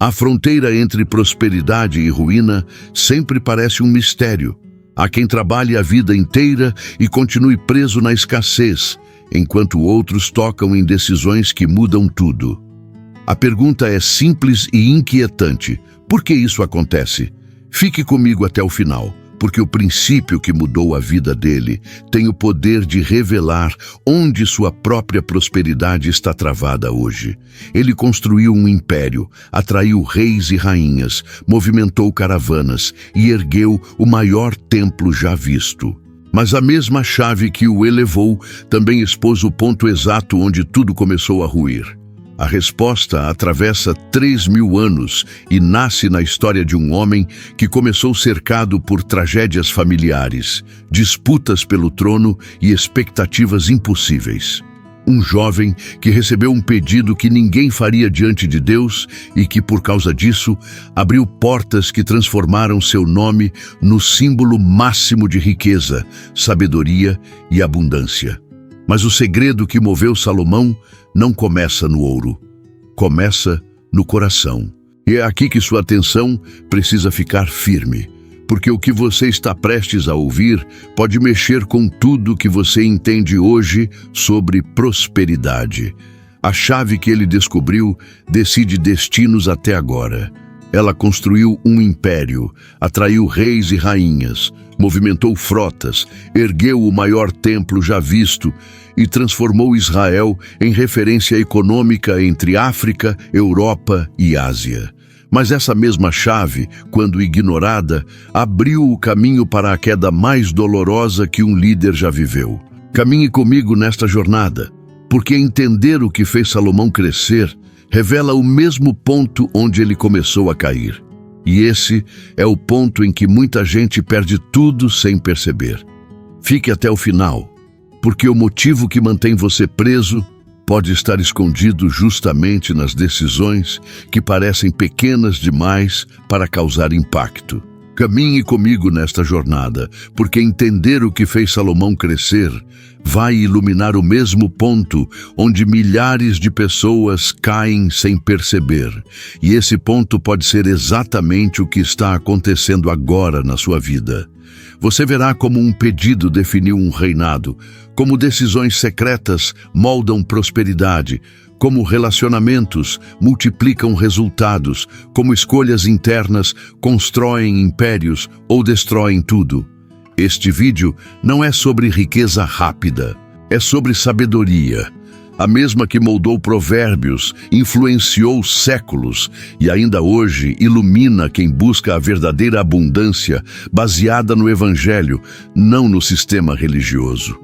A fronteira entre prosperidade e ruína sempre parece um mistério. Há quem trabalhe a vida inteira e continue preso na escassez, enquanto outros tocam em decisões que mudam tudo. A pergunta é simples e inquietante. Por que isso acontece? Fique comigo até o final, porque o princípio que mudou a vida dele tem o poder de revelar onde sua própria prosperidade está travada hoje. Ele construiu um império, atraiu reis e rainhas, movimentou caravanas e ergueu o maior templo já visto. Mas a mesma chave que o elevou também expôs o ponto exato onde tudo começou a ruir. A resposta atravessa 3.000 anos e nasce na história de um homem que começou cercado por tragédias familiares, disputas pelo trono e expectativas impossíveis. Um jovem que recebeu um pedido que ninguém faria diante de Deus e que, por causa disso, abriu portas que transformaram seu nome no símbolo máximo de riqueza, sabedoria e abundância. Mas o segredo que moveu Salomão não começa no ouro, começa no coração. E é aqui que sua atenção precisa ficar firme, porque o que você está prestes a ouvir pode mexer com tudo que você entende hoje sobre prosperidade. A chave que ele descobriu decide destinos até agora. Ela construiu um império, atraiu reis e rainhas, movimentou frotas, ergueu o maior templo já visto e transformou Israel em referência econômica entre África, Europa e Ásia. Mas essa mesma chave, quando ignorada, abriu o caminho para a queda mais dolorosa que um líder já viveu. Caminhe comigo nesta jornada, porque entender o que fez Salomão crescer revela o mesmo ponto onde ele começou a cair. E esse é o ponto em que muita gente perde tudo sem perceber. Fique até o final, porque o motivo que mantém você preso pode estar escondido justamente nas decisões que parecem pequenas demais para causar impacto. Caminhe comigo nesta jornada, porque entender o que fez Salomão crescer vai iluminar o mesmo ponto onde milhares de pessoas caem sem perceber. E esse ponto pode ser exatamente o que está acontecendo agora na sua vida. Você verá como um pedido definiu um reinado, como decisões secretas moldam prosperidade, como relacionamentos multiplicam resultados, como escolhas internas constroem impérios ou destroem tudo. Este vídeo não é sobre riqueza rápida, é sobre sabedoria. A mesma que moldou provérbios, influenciou séculos e ainda hoje ilumina quem busca a verdadeira abundância baseada no Evangelho, não no sistema religioso.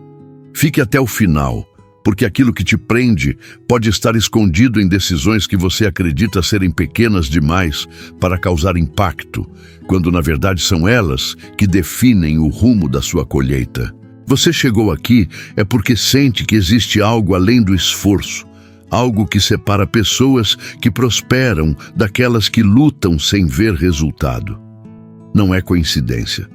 Fique até o final, porque aquilo que te prende pode estar escondido em decisões que você acredita serem pequenas demais para causar impacto, quando na verdade são elas que definem o rumo da sua colheita. Você chegou aqui é porque sente que existe algo além do esforço, algo que separa pessoas que prosperam daquelas que lutam sem ver resultado. Não é coincidência.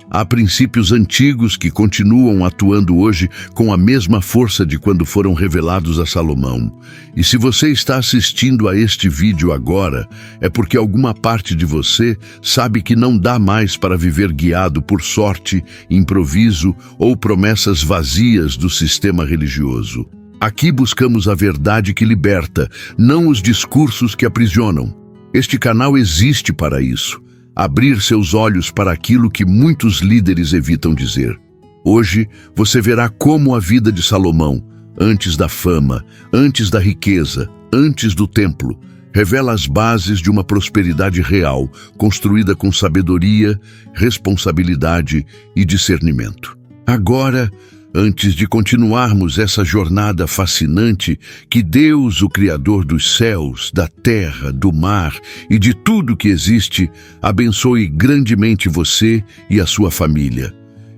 Há princípios antigos que continuam atuando hoje com a mesma força de quando foram revelados a Salomão. E se você está assistindo a este vídeo agora, é porque alguma parte de você sabe que não dá mais para viver guiado por sorte, improviso ou promessas vazias do sistema religioso. Aqui buscamos a verdade que liberta, não os discursos que aprisionam. Este canal existe para isso. Abrir seus olhos para aquilo que muitos líderes evitam dizer. Hoje, você verá como a vida de Salomão, antes da fama, antes da riqueza, antes do templo, revela as bases de uma prosperidade real, construída com sabedoria, responsabilidade e discernimento. Agora, antes de continuarmos essa jornada fascinante, que Deus, o Criador dos céus, da terra, do mar e de tudo que existe, abençoe grandemente você e a sua família,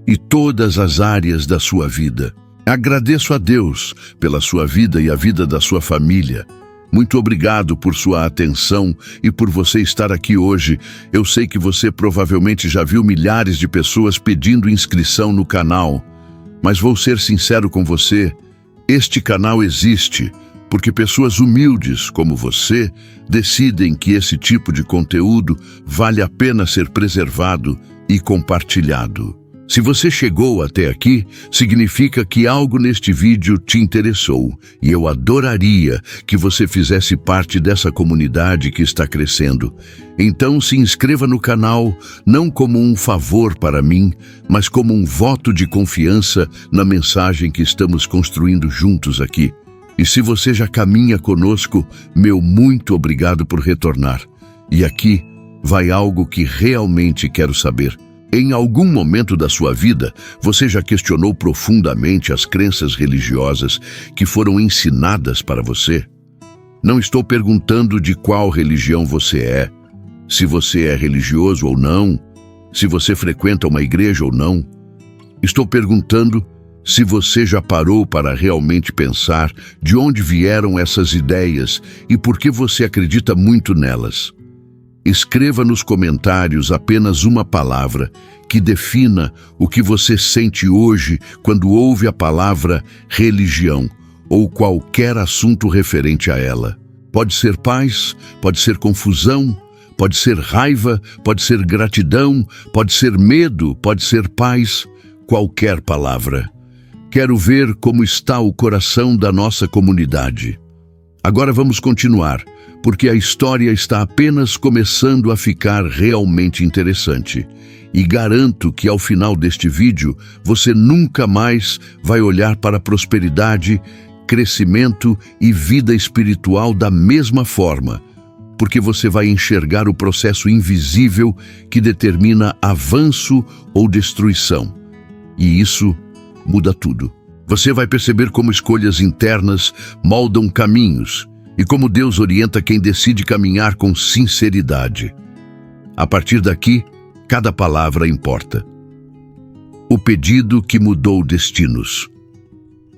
e todas as áreas da sua vida. Agradeço a Deus pela sua vida e a vida da sua família. Muito obrigado por sua atenção e por você estar aqui hoje. Eu sei que você provavelmente já viu milhares de pessoas pedindo inscrição no canal. Mas vou ser sincero com você, este canal existe porque pessoas humildes como você decidem que esse tipo de conteúdo vale a pena ser preservado e compartilhado. Se você chegou até aqui, significa que algo neste vídeo te interessou, e eu adoraria que você fizesse parte dessa comunidade que está crescendo. Então se inscreva no canal, não como um favor para mim, mas como um voto de confiança na mensagem que estamos construindo juntos aqui. E se você já caminha conosco, meu muito obrigado por retornar. E aqui vai algo que realmente quero saber. Em algum momento da sua vida, você já questionou profundamente as crenças religiosas que foram ensinadas para você? Não estou perguntando de qual religião você é, se você é religioso ou não, se você frequenta uma igreja ou não. Estou perguntando se você já parou para realmente pensar de onde vieram essas ideias e por que você acredita muito nelas. Escreva nos comentários apenas uma palavra que defina o que você sente hoje quando ouve a palavra religião ou qualquer assunto referente a ela. Pode ser paz, pode ser confusão, pode ser raiva, pode ser gratidão, pode ser medo, pode ser paz, qualquer palavra. Quero ver como está o coração da nossa comunidade. Agora vamos continuar, porque a história está apenas começando a ficar realmente interessante. E garanto que ao final deste vídeo, você nunca mais vai olhar para a prosperidade, crescimento e vida espiritual da mesma forma, porque você vai enxergar o processo invisível que determina avanço ou destruição. E isso muda tudo. Você vai perceber como escolhas internas moldam caminhos e como Deus orienta quem decide caminhar com sinceridade. A partir daqui, cada palavra importa. O pedido que mudou destinos.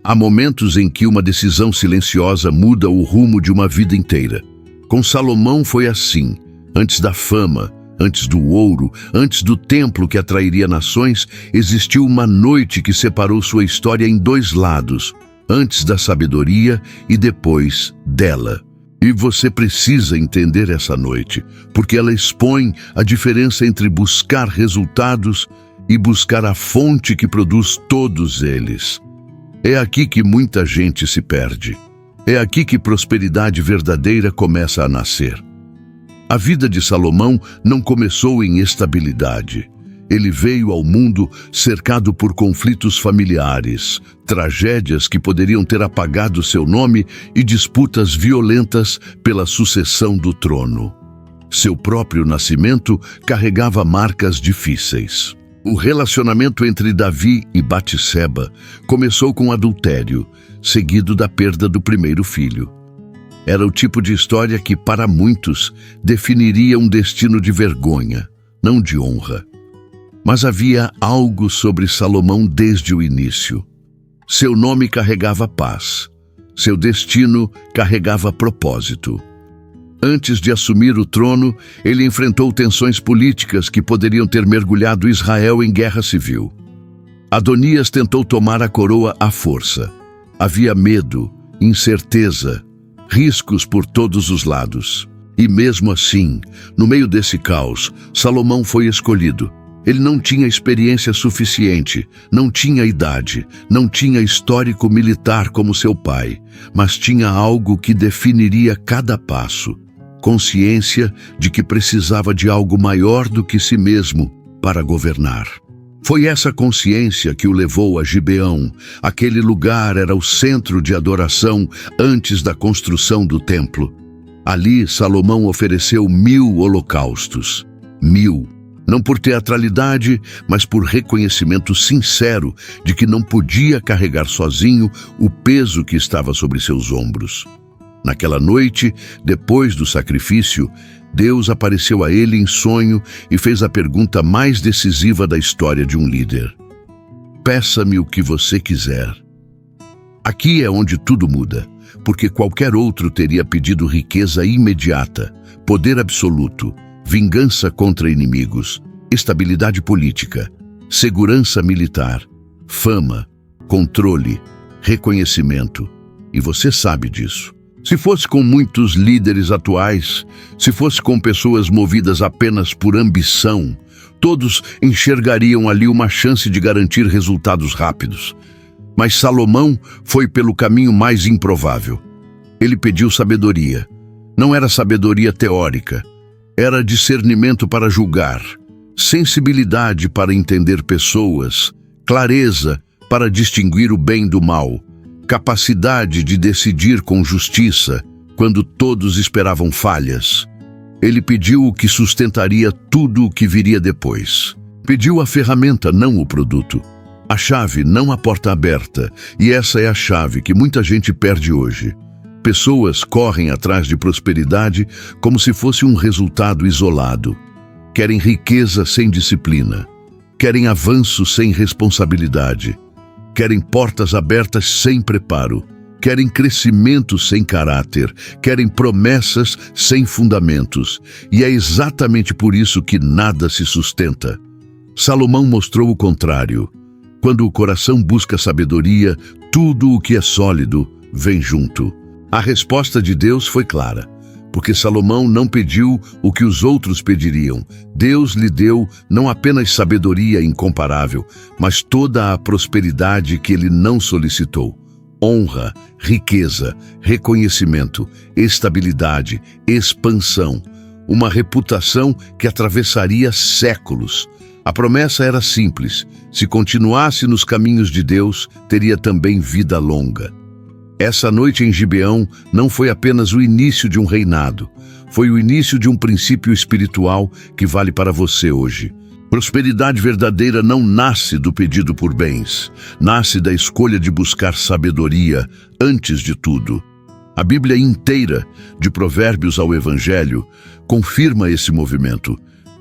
Há momentos em que uma decisão silenciosa muda o rumo de uma vida inteira. Com Salomão foi assim. Antes da fama, antes do ouro, antes do templo que atrairia nações, existiu uma noite que separou sua história em dois lados, antes da sabedoria e depois dela. E você precisa entender essa noite, porque ela expõe a diferença entre buscar resultados e buscar a fonte que produz todos eles. É aqui que muita gente se perde. É aqui que prosperidade verdadeira começa a nascer. A vida de Salomão não começou em estabilidade. Ele veio ao mundo cercado por conflitos familiares, tragédias que poderiam ter apagado seu nome e disputas violentas pela sucessão do trono. Seu próprio nascimento carregava marcas difíceis. O relacionamento entre Davi e Batseba começou com adultério, seguido da perda do primeiro filho. Era o tipo de história que, para muitos, definiria um destino de vergonha, não de honra. Mas havia algo sobre Salomão desde o início. Seu nome carregava paz. Seu destino carregava propósito. Antes de assumir o trono, ele enfrentou tensões políticas que poderiam ter mergulhado Israel em guerra civil. Adonias tentou tomar a coroa à força. Havia medo, incerteza, riscos por todos os lados. E mesmo assim, no meio desse caos, Salomão foi escolhido. Ele não tinha experiência suficiente, não tinha idade, não tinha histórico militar como seu pai, mas tinha algo que definiria cada passo: consciência de que precisava de algo maior do que si mesmo para governar. Foi essa consciência que o levou a Gibeão. Aquele lugar era o centro de adoração antes da construção do templo. Ali, Salomão ofereceu 1000 holocaustos. 1000. Não por teatralidade, mas por reconhecimento sincero de que não podia carregar sozinho o peso que estava sobre seus ombros. Naquela noite, depois do sacrifício, Deus apareceu a ele em sonho e fez a pergunta mais decisiva da história de um líder: peça-me o que você quiser. Aqui é onde tudo muda, porque qualquer outro teria pedido riqueza imediata, poder absoluto, vingança contra inimigos, estabilidade política, segurança militar, fama, controle, reconhecimento. E você sabe disso. Se fosse com muitos líderes atuais, se fosse com pessoas movidas apenas por ambição, todos enxergariam ali uma chance de garantir resultados rápidos. Mas Salomão foi pelo caminho mais improvável. Ele pediu sabedoria. Não era sabedoria teórica, era discernimento para julgar, sensibilidade para entender pessoas, clareza para distinguir o bem do mal, capacidade de decidir com justiça quando todos esperavam falhas. Ele pediu o que sustentaria tudo o que viria depois. Pediu a ferramenta, não o produto. A chave, não a porta aberta. E essa é a chave que muita gente perde hoje. Pessoas correm atrás de prosperidade como se fosse um resultado isolado. Querem riqueza sem disciplina. Querem avanço sem responsabilidade. Querem portas abertas sem preparo. Querem crescimento sem caráter. Querem promessas sem fundamentos. E é exatamente por isso que nada se sustenta. Salomão mostrou o contrário. Quando o coração busca sabedoria, tudo o que é sólido vem junto. A resposta de Deus foi clara, porque Salomão não pediu o que os outros pediriam. Deus lhe deu não apenas sabedoria incomparável, mas toda a prosperidade que ele não solicitou. Honra, riqueza, reconhecimento, estabilidade, expansão, uma reputação que atravessaria séculos. A promessa era simples: se continuasse nos caminhos de Deus, teria também vida longa. Essa noite em Gibeão não foi apenas o início de um reinado, foi o início de um princípio espiritual que vale para você hoje. Prosperidade verdadeira não nasce do pedido por bens, nasce da escolha de buscar sabedoria antes de tudo. A Bíblia inteira, de Provérbios ao Evangelho, confirma esse movimento.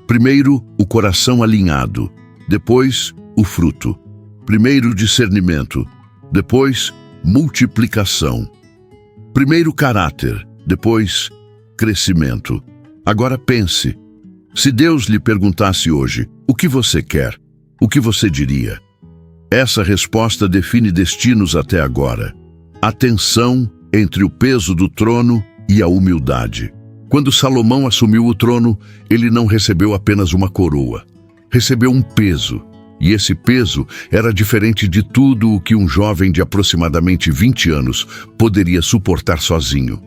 Primeiro, o coração alinhado, depois, o fruto. Primeiro, discernimento, depois, multiplicação. Primeiro, caráter, depois, crescimento. Agora pense, se Deus lhe perguntasse hoje, o que você quer? O que você diria? Essa resposta define destinos até agora. A tensão entre o peso do trono e a humildade. Quando Salomão assumiu o trono, ele não recebeu apenas uma coroa. Recebeu um peso. E esse peso era diferente de tudo o que um jovem de aproximadamente 20 anos poderia suportar sozinho.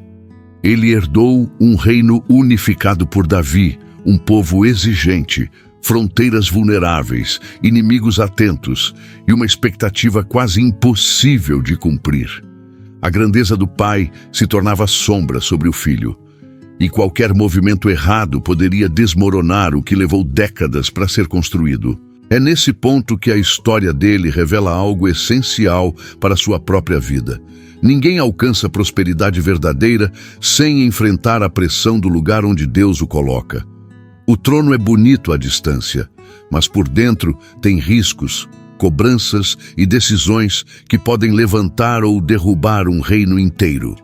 Ele herdou um reino unificado por Davi, um povo exigente, fronteiras vulneráveis, inimigos atentos e uma expectativa quase impossível de cumprir. A grandeza do pai se tornava sombra sobre o filho, e qualquer movimento errado poderia desmoronar o que levou décadas para ser construído. É nesse ponto que a história dele revela algo essencial para sua própria vida. Ninguém alcança prosperidade verdadeira sem enfrentar a pressão do lugar onde Deus o coloca. O trono é bonito à distância, mas por dentro tem riscos, cobranças e decisões que podem levantar ou derrubar um reino inteiro.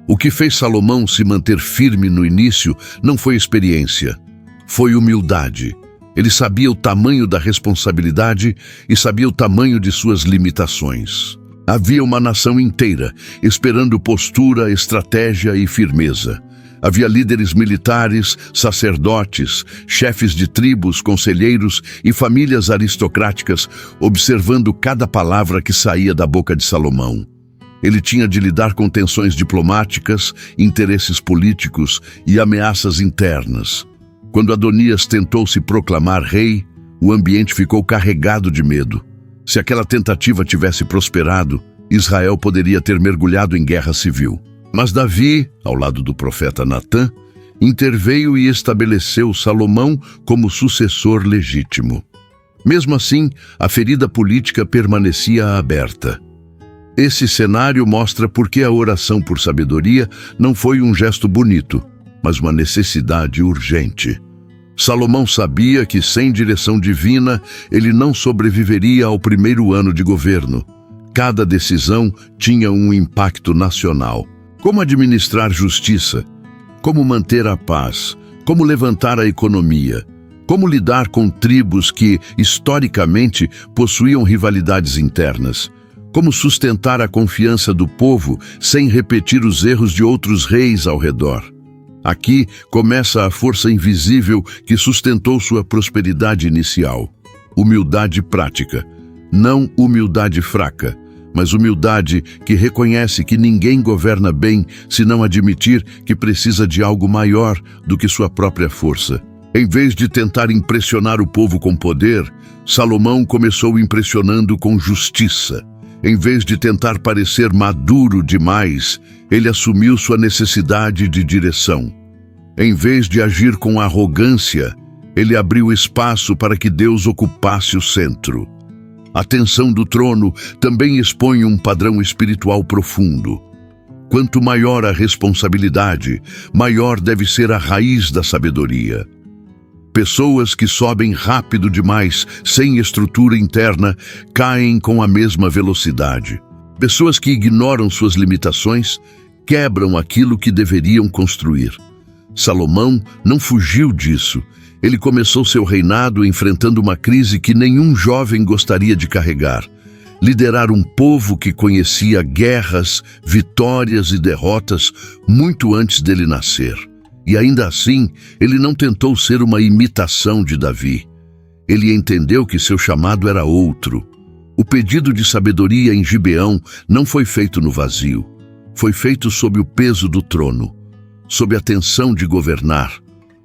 O que fez Salomão se manter firme no início não foi experiência, foi humildade. Ele sabia o tamanho da responsabilidade e sabia o tamanho de suas limitações. Havia uma nação inteira esperando postura, estratégia e firmeza. Havia líderes militares, sacerdotes, chefes de tribos, conselheiros e famílias aristocráticas observando cada palavra que saía da boca de Salomão. Ele tinha de lidar com tensões diplomáticas, interesses políticos e ameaças internas. Quando Adonias tentou se proclamar rei, o ambiente ficou carregado de medo. Se aquela tentativa tivesse prosperado, Israel poderia ter mergulhado em guerra civil. Mas Davi, ao lado do profeta Natã, interveio e estabeleceu Salomão como sucessor legítimo. Mesmo assim, a ferida política permanecia aberta. Esse cenário mostra por que a oração por sabedoria não foi um gesto bonito, mas uma necessidade urgente. Salomão sabia que sem direção divina, ele não sobreviveria ao primeiro ano de governo. Cada decisão tinha um impacto nacional. Como administrar justiça? Como manter a paz? Como levantar a economia? Como lidar com tribos que, historicamente, possuíam rivalidades internas? Como sustentar a confiança do povo sem repetir os erros de outros reis ao redor. Aqui começa a força invisível que sustentou sua prosperidade inicial. Humildade prática. Não humildade fraca, mas humildade que reconhece que ninguém governa bem se não admitir que precisa de algo maior do que sua própria força. Em vez de tentar impressionar o povo com poder, Salomão começou impressionando com justiça. Em vez de tentar parecer maduro demais, ele assumiu sua necessidade de direção. Em vez de agir com arrogância, ele abriu espaço para que Deus ocupasse o centro. A tensão do trono também expõe um padrão espiritual profundo. Quanto maior a responsabilidade, maior deve ser a raiz da sabedoria. Pessoas que sobem rápido demais, sem estrutura interna, caem com a mesma velocidade. Pessoas que ignoram suas limitações, quebram aquilo que deveriam construir. Salomão não fugiu disso. Ele começou seu reinado enfrentando uma crise que nenhum jovem gostaria de carregar. Liderar um povo que conhecia guerras, vitórias e derrotas muito antes dele nascer. E ainda assim, ele não tentou ser uma imitação de Davi. Ele entendeu que seu chamado era outro. O pedido de sabedoria em Gibeão não foi feito no vazio. Foi feito sob o peso do trono, sob a tensão de governar,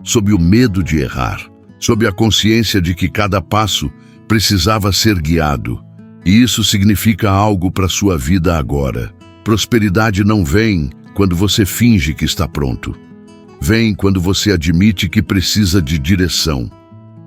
sob o medo de errar, sob a consciência de que cada passo precisava ser guiado. E isso significa algo para sua vida agora. Prosperidade não vem quando você finge que está pronto. Vem quando você admite que precisa de direção.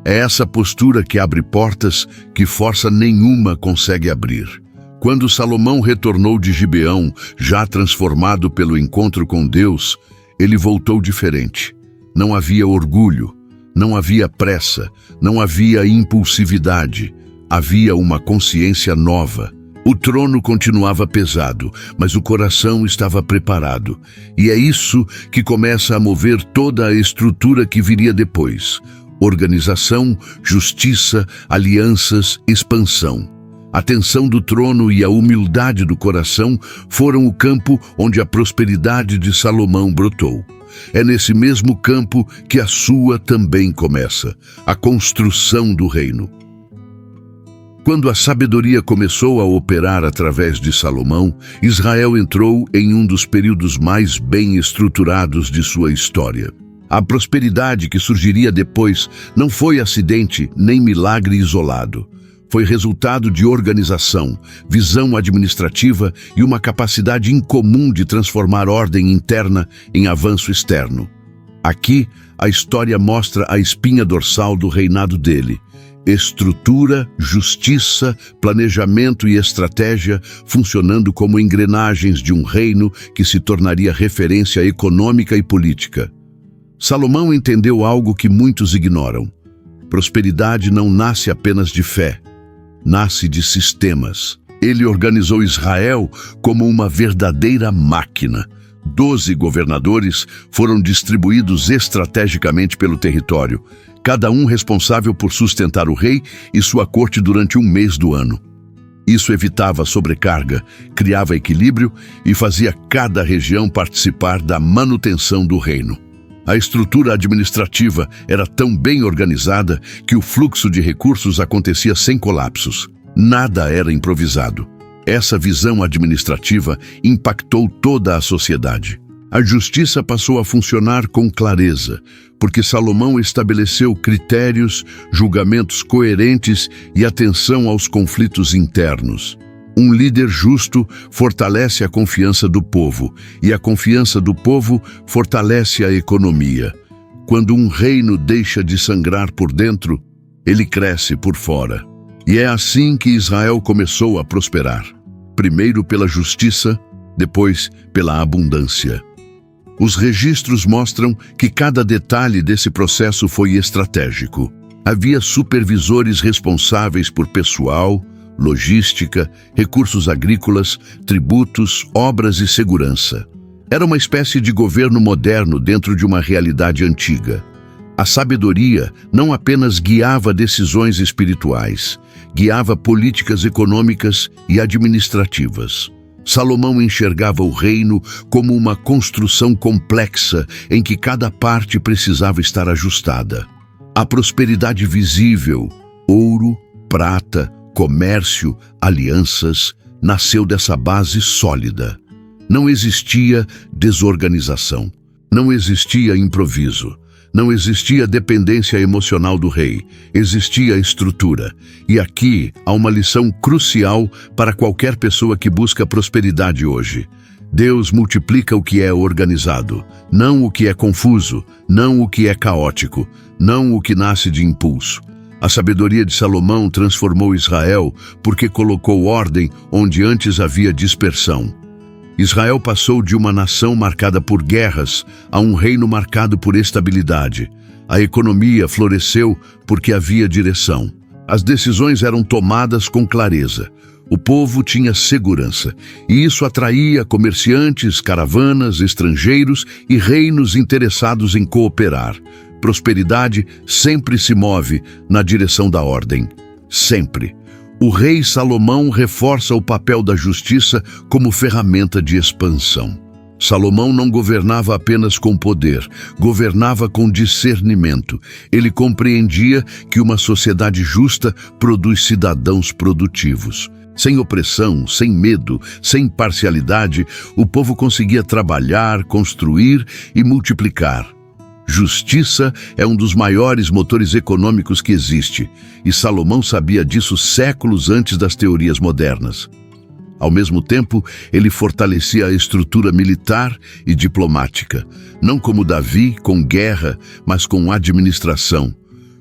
É essa postura que abre portas que força nenhuma consegue abrir. Quando Salomão retornou de Gibeão, já transformado pelo encontro com Deus, ele voltou diferente. Não havia orgulho, não havia pressa, não havia impulsividade. Havia uma consciência nova. O trono continuava pesado, mas o coração estava preparado. E é isso que começa a mover toda a estrutura que viria depois. Organização, justiça, alianças, expansão. A tensão do trono e a humildade do coração foram o campo onde a prosperidade de Salomão brotou. É nesse mesmo campo que a sua também começa, a construção do reino. Quando a sabedoria começou a operar através de Salomão, Israel entrou em um dos períodos mais bem estruturados de sua história. A prosperidade que surgiria depois não foi acidente nem milagre isolado. Foi resultado de organização, visão administrativa e uma capacidade incomum de transformar ordem interna em avanço externo. Aqui, a história mostra a espinha dorsal do reinado dele. Estrutura, justiça, planejamento e estratégia funcionando como engrenagens de um reino que se tornaria referência econômica e política. Salomão entendeu algo que muitos ignoram. Prosperidade não nasce apenas de fé, nasce de sistemas. Ele organizou Israel como uma verdadeira máquina. 12 governadores foram distribuídos estrategicamente pelo território, cada um responsável por sustentar o rei e sua corte durante um mês do ano. Isso evitava sobrecarga, criava equilíbrio e fazia cada região participar da manutenção do reino. A estrutura administrativa era tão bem organizada que o fluxo de recursos acontecia sem colapsos. Nada era improvisado. Essa visão administrativa impactou toda a sociedade. A justiça passou a funcionar com clareza, porque Salomão estabeleceu critérios, julgamentos coerentes e atenção aos conflitos internos. Um líder justo fortalece a confiança do povo, e a confiança do povo fortalece a economia. Quando um reino deixa de sangrar por dentro, ele cresce por fora. E é assim que Israel começou a prosperar. Primeiro pela justiça, depois pela abundância. Os registros mostram que cada detalhe desse processo foi estratégico. Havia supervisores responsáveis por pessoal, logística, recursos agrícolas, tributos, obras e segurança. Era uma espécie de governo moderno dentro de uma realidade antiga. A sabedoria não apenas guiava decisões espirituais, guiava políticas econômicas e administrativas. Salomão enxergava o reino como uma construção complexa em que cada parte precisava estar ajustada. A prosperidade visível, ouro, prata, comércio, alianças, nasceu dessa base sólida. Não existia desorganização, não existia improviso, não existia dependência emocional do rei, existia estrutura. E aqui há uma lição crucial para qualquer pessoa que busca prosperidade hoje. Deus multiplica o que é organizado, não o que é confuso, não o que é caótico, não o que nasce de impulso. A sabedoria de Salomão transformou Israel porque colocou ordem onde antes havia dispersão. Israel passou de uma nação marcada por guerras a um reino marcado por estabilidade. A economia floresceu porque havia direção. As decisões eram tomadas com clareza. O povo tinha segurança, e isso atraía comerciantes, caravanas, estrangeiros e reinos interessados em cooperar. Prosperidade sempre se move na direção da ordem. Sempre. O rei Salomão reforça o papel da justiça como ferramenta de expansão. Salomão não governava apenas com poder, governava com discernimento. Ele compreendia que uma sociedade justa produz cidadãos produtivos. Sem opressão, sem medo, sem parcialidade, o povo conseguia trabalhar, construir e multiplicar. Justiça é um dos maiores motores econômicos que existe, e Salomão sabia disso séculos antes das teorias modernas. Ao mesmo tempo, ele fortalecia a estrutura militar e diplomática, não como Davi, com guerra, mas com administração,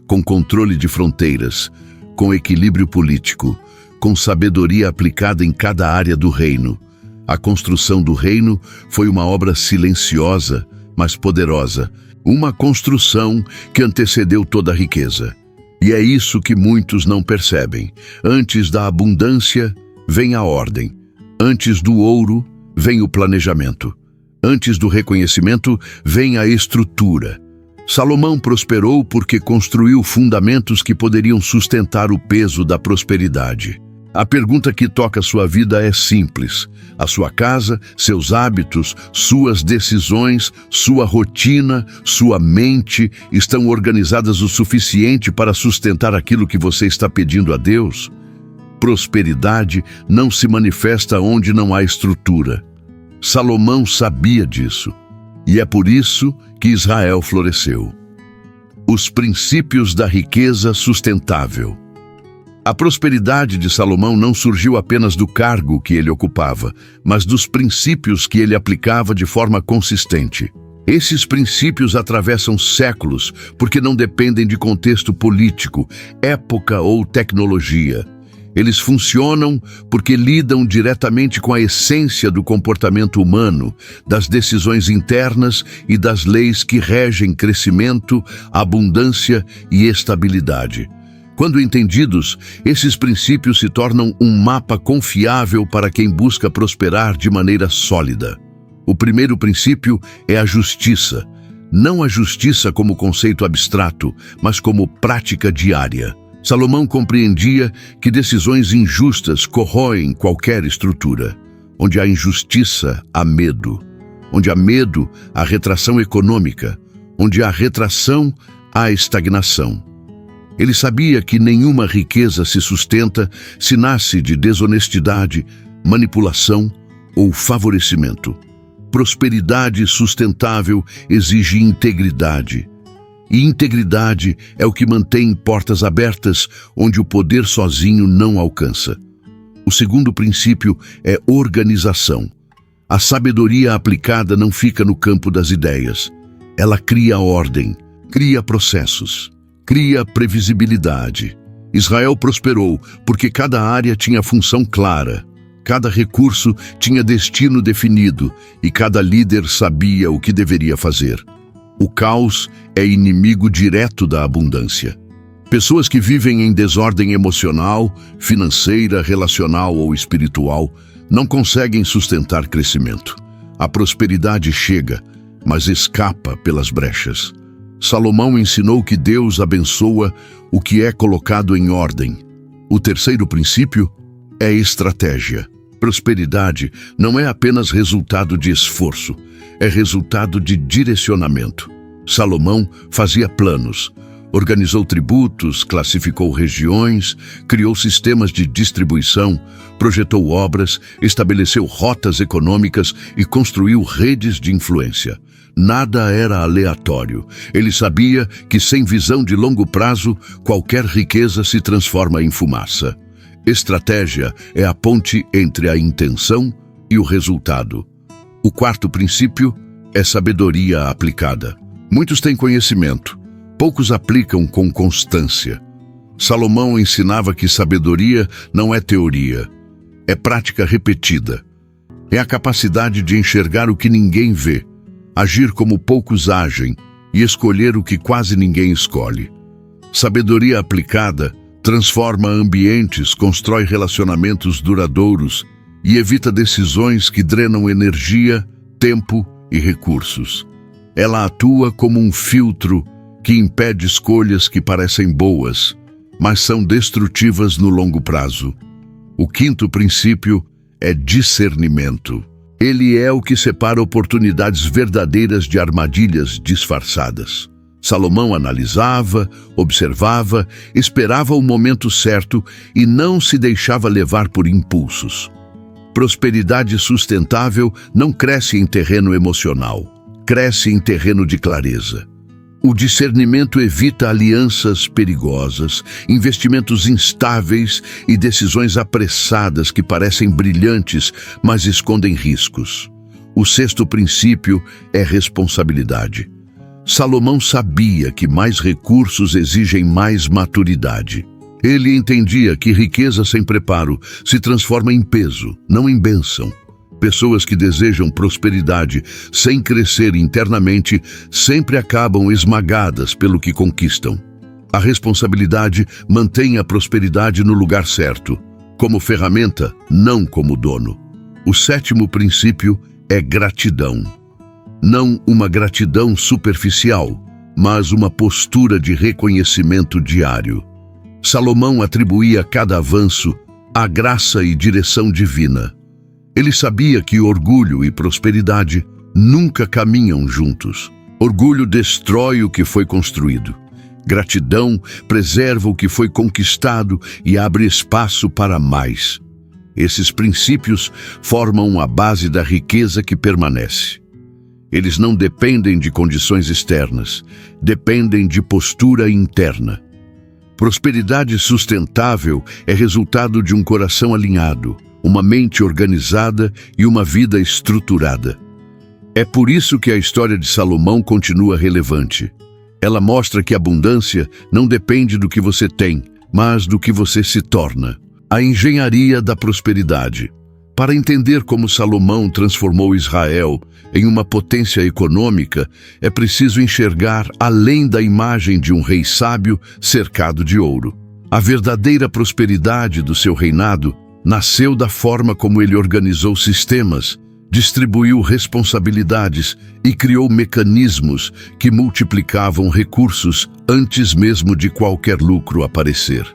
com controle de fronteiras, com equilíbrio político, com sabedoria aplicada em cada área do reino. A construção do reino foi uma obra silenciosa, mas poderosa, uma construção que antecedeu toda a riqueza. E é isso que muitos não percebem. Antes da abundância, vem a ordem. Antes do ouro, vem o planejamento. Antes do reconhecimento, vem a estrutura. Salomão prosperou porque construiu fundamentos que poderiam sustentar o peso da prosperidade. A pergunta que toca sua vida é simples. A sua casa, seus hábitos, suas decisões, sua rotina, sua mente estão organizadas o suficiente para sustentar aquilo que você está pedindo a Deus? Prosperidade não se manifesta onde não há estrutura. Salomão sabia disso. E é por isso que Israel floresceu. Os princípios da riqueza sustentável. A prosperidade de Salomão não surgiu apenas do cargo que ele ocupava, mas dos princípios que ele aplicava de forma consistente. Esses princípios atravessam séculos porque não dependem de contexto político, época ou tecnologia. Eles funcionam porque lidam diretamente com a essência do comportamento humano, das decisões internas e das leis que regem crescimento, abundância e estabilidade. Quando entendidos, esses princípios se tornam um mapa confiável para quem busca prosperar de maneira sólida. O primeiro princípio é a justiça. Não a justiça como conceito abstrato, mas como prática diária. Salomão compreendia que decisões injustas corroem qualquer estrutura. Onde há injustiça, há medo. Onde há medo, há retração econômica. Onde há retração, há estagnação. Ele sabia que nenhuma riqueza se sustenta se nasce de desonestidade, manipulação ou favorecimento. Prosperidade sustentável exige integridade. E integridade é o que mantém portas abertas onde o poder sozinho não alcança. O segundo princípio é organização. A sabedoria aplicada não fica no campo das ideias. Ela cria ordem, cria processos, cria previsibilidade. Israel prosperou porque cada área tinha função clara, cada recurso tinha destino definido e cada líder sabia o que deveria fazer. O caos é inimigo direto da abundância. Pessoas que vivem em desordem emocional, financeira, relacional ou espiritual não conseguem sustentar crescimento. A prosperidade chega, mas escapa pelas brechas. Salomão ensinou que Deus abençoa o que é colocado em ordem. O terceiro princípio é estratégia. Prosperidade não é apenas resultado de esforço, é resultado de direcionamento. Salomão fazia planos, organizou tributos, classificou regiões, criou sistemas de distribuição, projetou obras, estabeleceu rotas econômicas e construiu redes de influência. Nada era aleatório. Ele sabia que sem visão de longo prazo, qualquer riqueza se transforma em fumaça. Estratégia é a ponte entre a intenção e o resultado. O quarto princípio é sabedoria aplicada. Muitos têm conhecimento, poucos aplicam com constância. Salomão ensinava que sabedoria não é teoria, é prática repetida. É a capacidade de enxergar o que ninguém vê, agir como poucos agem e escolher o que quase ninguém escolhe. Sabedoria aplicada transforma ambientes, constrói relacionamentos duradouros e evita decisões que drenam energia, tempo e recursos. Ela atua como um filtro que impede escolhas que parecem boas, mas são destrutivas no longo prazo. O quinto princípio é discernimento. Ele é o que separa oportunidades verdadeiras de armadilhas disfarçadas. Salomão analisava, observava, esperava o momento certo e não se deixava levar por impulsos. Prosperidade sustentável não cresce em terreno emocional, cresce em terreno de clareza. O discernimento evita alianças perigosas, investimentos instáveis e decisões apressadas que parecem brilhantes, mas escondem riscos. O sexto princípio é responsabilidade. Salomão sabia que mais recursos exigem mais maturidade. Ele entendia que riqueza sem preparo se transforma em peso, não em bênção. Pessoas que desejam prosperidade sem crescer internamente sempre acabam esmagadas pelo que conquistam. A responsabilidade mantém a prosperidade no lugar certo, como ferramenta, não como dono. O sétimo princípio é gratidão. Não uma gratidão superficial, mas uma postura de reconhecimento diário. Salomão atribuía a cada avanço a graça e direção divina. Ele sabia que orgulho e prosperidade nunca caminham juntos. Orgulho destrói o que foi construído. Gratidão preserva o que foi conquistado e abre espaço para mais. Esses princípios formam a base da riqueza que permanece. Eles não dependem de condições externas, dependem de postura interna. Prosperidade sustentável é resultado de um coração alinhado, uma mente organizada e uma vida estruturada. É por isso que a história de Salomão continua relevante. Ela mostra que a abundância não depende do que você tem, mas do que você se torna. A engenharia da prosperidade. Para entender como Salomão transformou Israel em uma potência econômica, é preciso enxergar além da imagem de um rei sábio cercado de ouro. A verdadeira prosperidade do seu reinado nasceu da forma como ele organizou sistemas, distribuiu responsabilidades e criou mecanismos que multiplicavam recursos antes mesmo de qualquer lucro aparecer.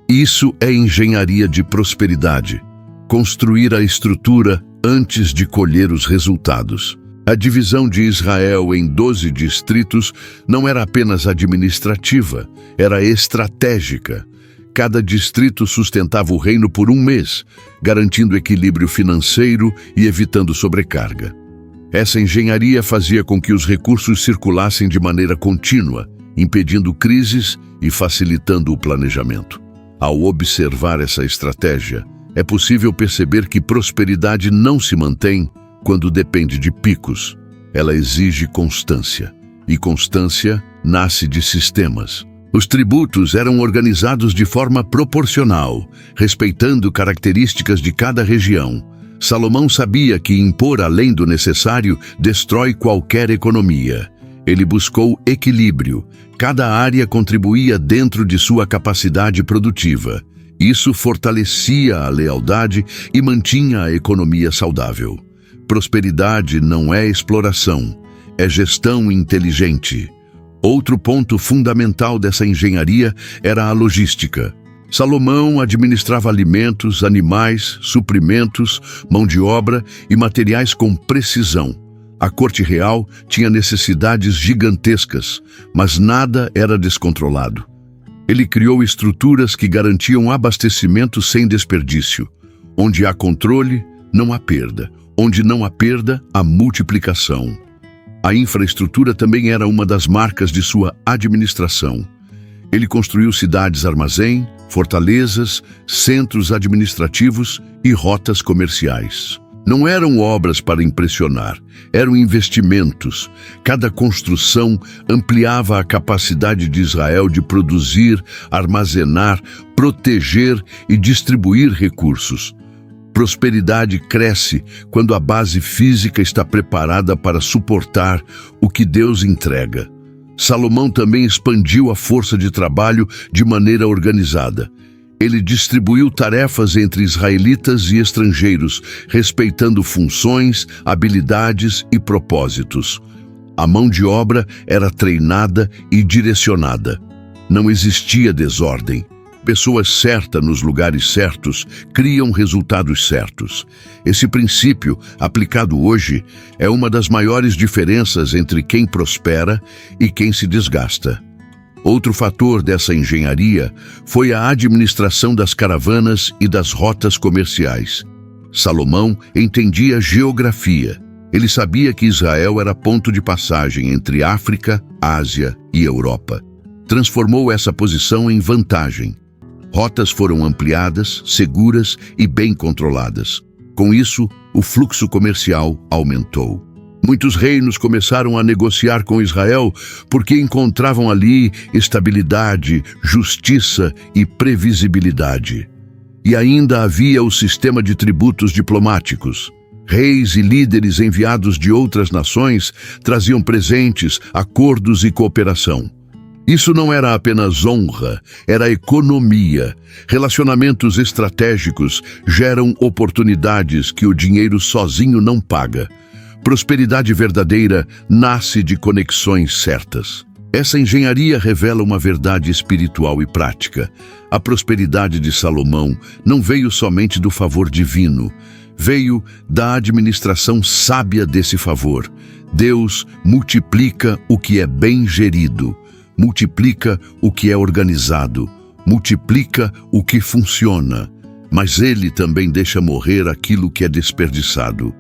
Isso é engenharia de prosperidade. Construir a estrutura antes de colher os resultados. A divisão de Israel em 12 distritos não era apenas administrativa, era estratégica. Cada distrito sustentava o reino por um mês, garantindo equilíbrio financeiro e evitando sobrecarga. Essa engenharia fazia com que os recursos circulassem de maneira contínua, impedindo crises e facilitando o planejamento. Ao observar essa estratégia, é possível perceber que prosperidade não se mantém quando depende de picos. Ela exige constância, e constância nasce de sistemas. Os tributos eram organizados de forma proporcional, respeitando características de cada região. Salomão sabia que impor além do necessário destrói qualquer economia. Ele buscou equilíbrio. Cada área contribuía dentro de sua capacidade produtiva. Isso fortalecia a lealdade e mantinha a economia saudável. Prosperidade não é exploração, é gestão inteligente. Outro ponto fundamental dessa engenharia era a logística. Salomão administrava alimentos, animais, suprimentos, mão de obra e materiais com precisão. A corte real tinha necessidades gigantescas, mas nada era descontrolado. Ele criou estruturas que garantiam abastecimento sem desperdício. Onde há controle, não há perda. Onde não há perda, há multiplicação. A infraestrutura também era uma das marcas de sua administração. Ele construiu cidades-armazém, fortalezas, centros administrativos e rotas comerciais. Não eram obras para impressionar, eram investimentos. Cada construção ampliava a capacidade de Israel de produzir, armazenar, proteger e distribuir recursos. Prosperidade cresce quando a base física está preparada para suportar o que Deus entrega. Salomão também expandiu a força de trabalho de maneira organizada. Ele distribuiu tarefas entre israelitas e estrangeiros, respeitando funções, habilidades e propósitos. A mão de obra era treinada e direcionada. Não existia desordem. Pessoas certas nos lugares certos criam resultados certos. Esse princípio, aplicado hoje, é uma das maiores diferenças entre quem prospera e quem se desgasta. Outro fator dessa engenharia foi a administração das caravanas e das rotas comerciais. Salomão entendia geografia. Ele sabia que Israel era ponto de passagem entre África, Ásia e Europa. Transformou essa posição em vantagem. Rotas foram ampliadas, seguras e bem controladas. Com isso, o fluxo comercial aumentou. Muitos reinos começaram a negociar com Israel porque encontravam ali estabilidade, justiça e previsibilidade. E ainda havia o sistema de tributos diplomáticos. Reis e líderes enviados de outras nações traziam presentes, acordos e cooperação. Isso não era apenas honra, era economia. Relacionamentos estratégicos geram oportunidades que o dinheiro sozinho não paga. Prosperidade verdadeira nasce de conexões certas. Essa engenharia revela uma verdade espiritual e prática. A prosperidade de Salomão não veio somente do favor divino, veio da administração sábia desse favor. Deus multiplica o que é bem gerido, multiplica o que é organizado, multiplica o que funciona, mas Ele também deixa morrer aquilo que é desperdiçado.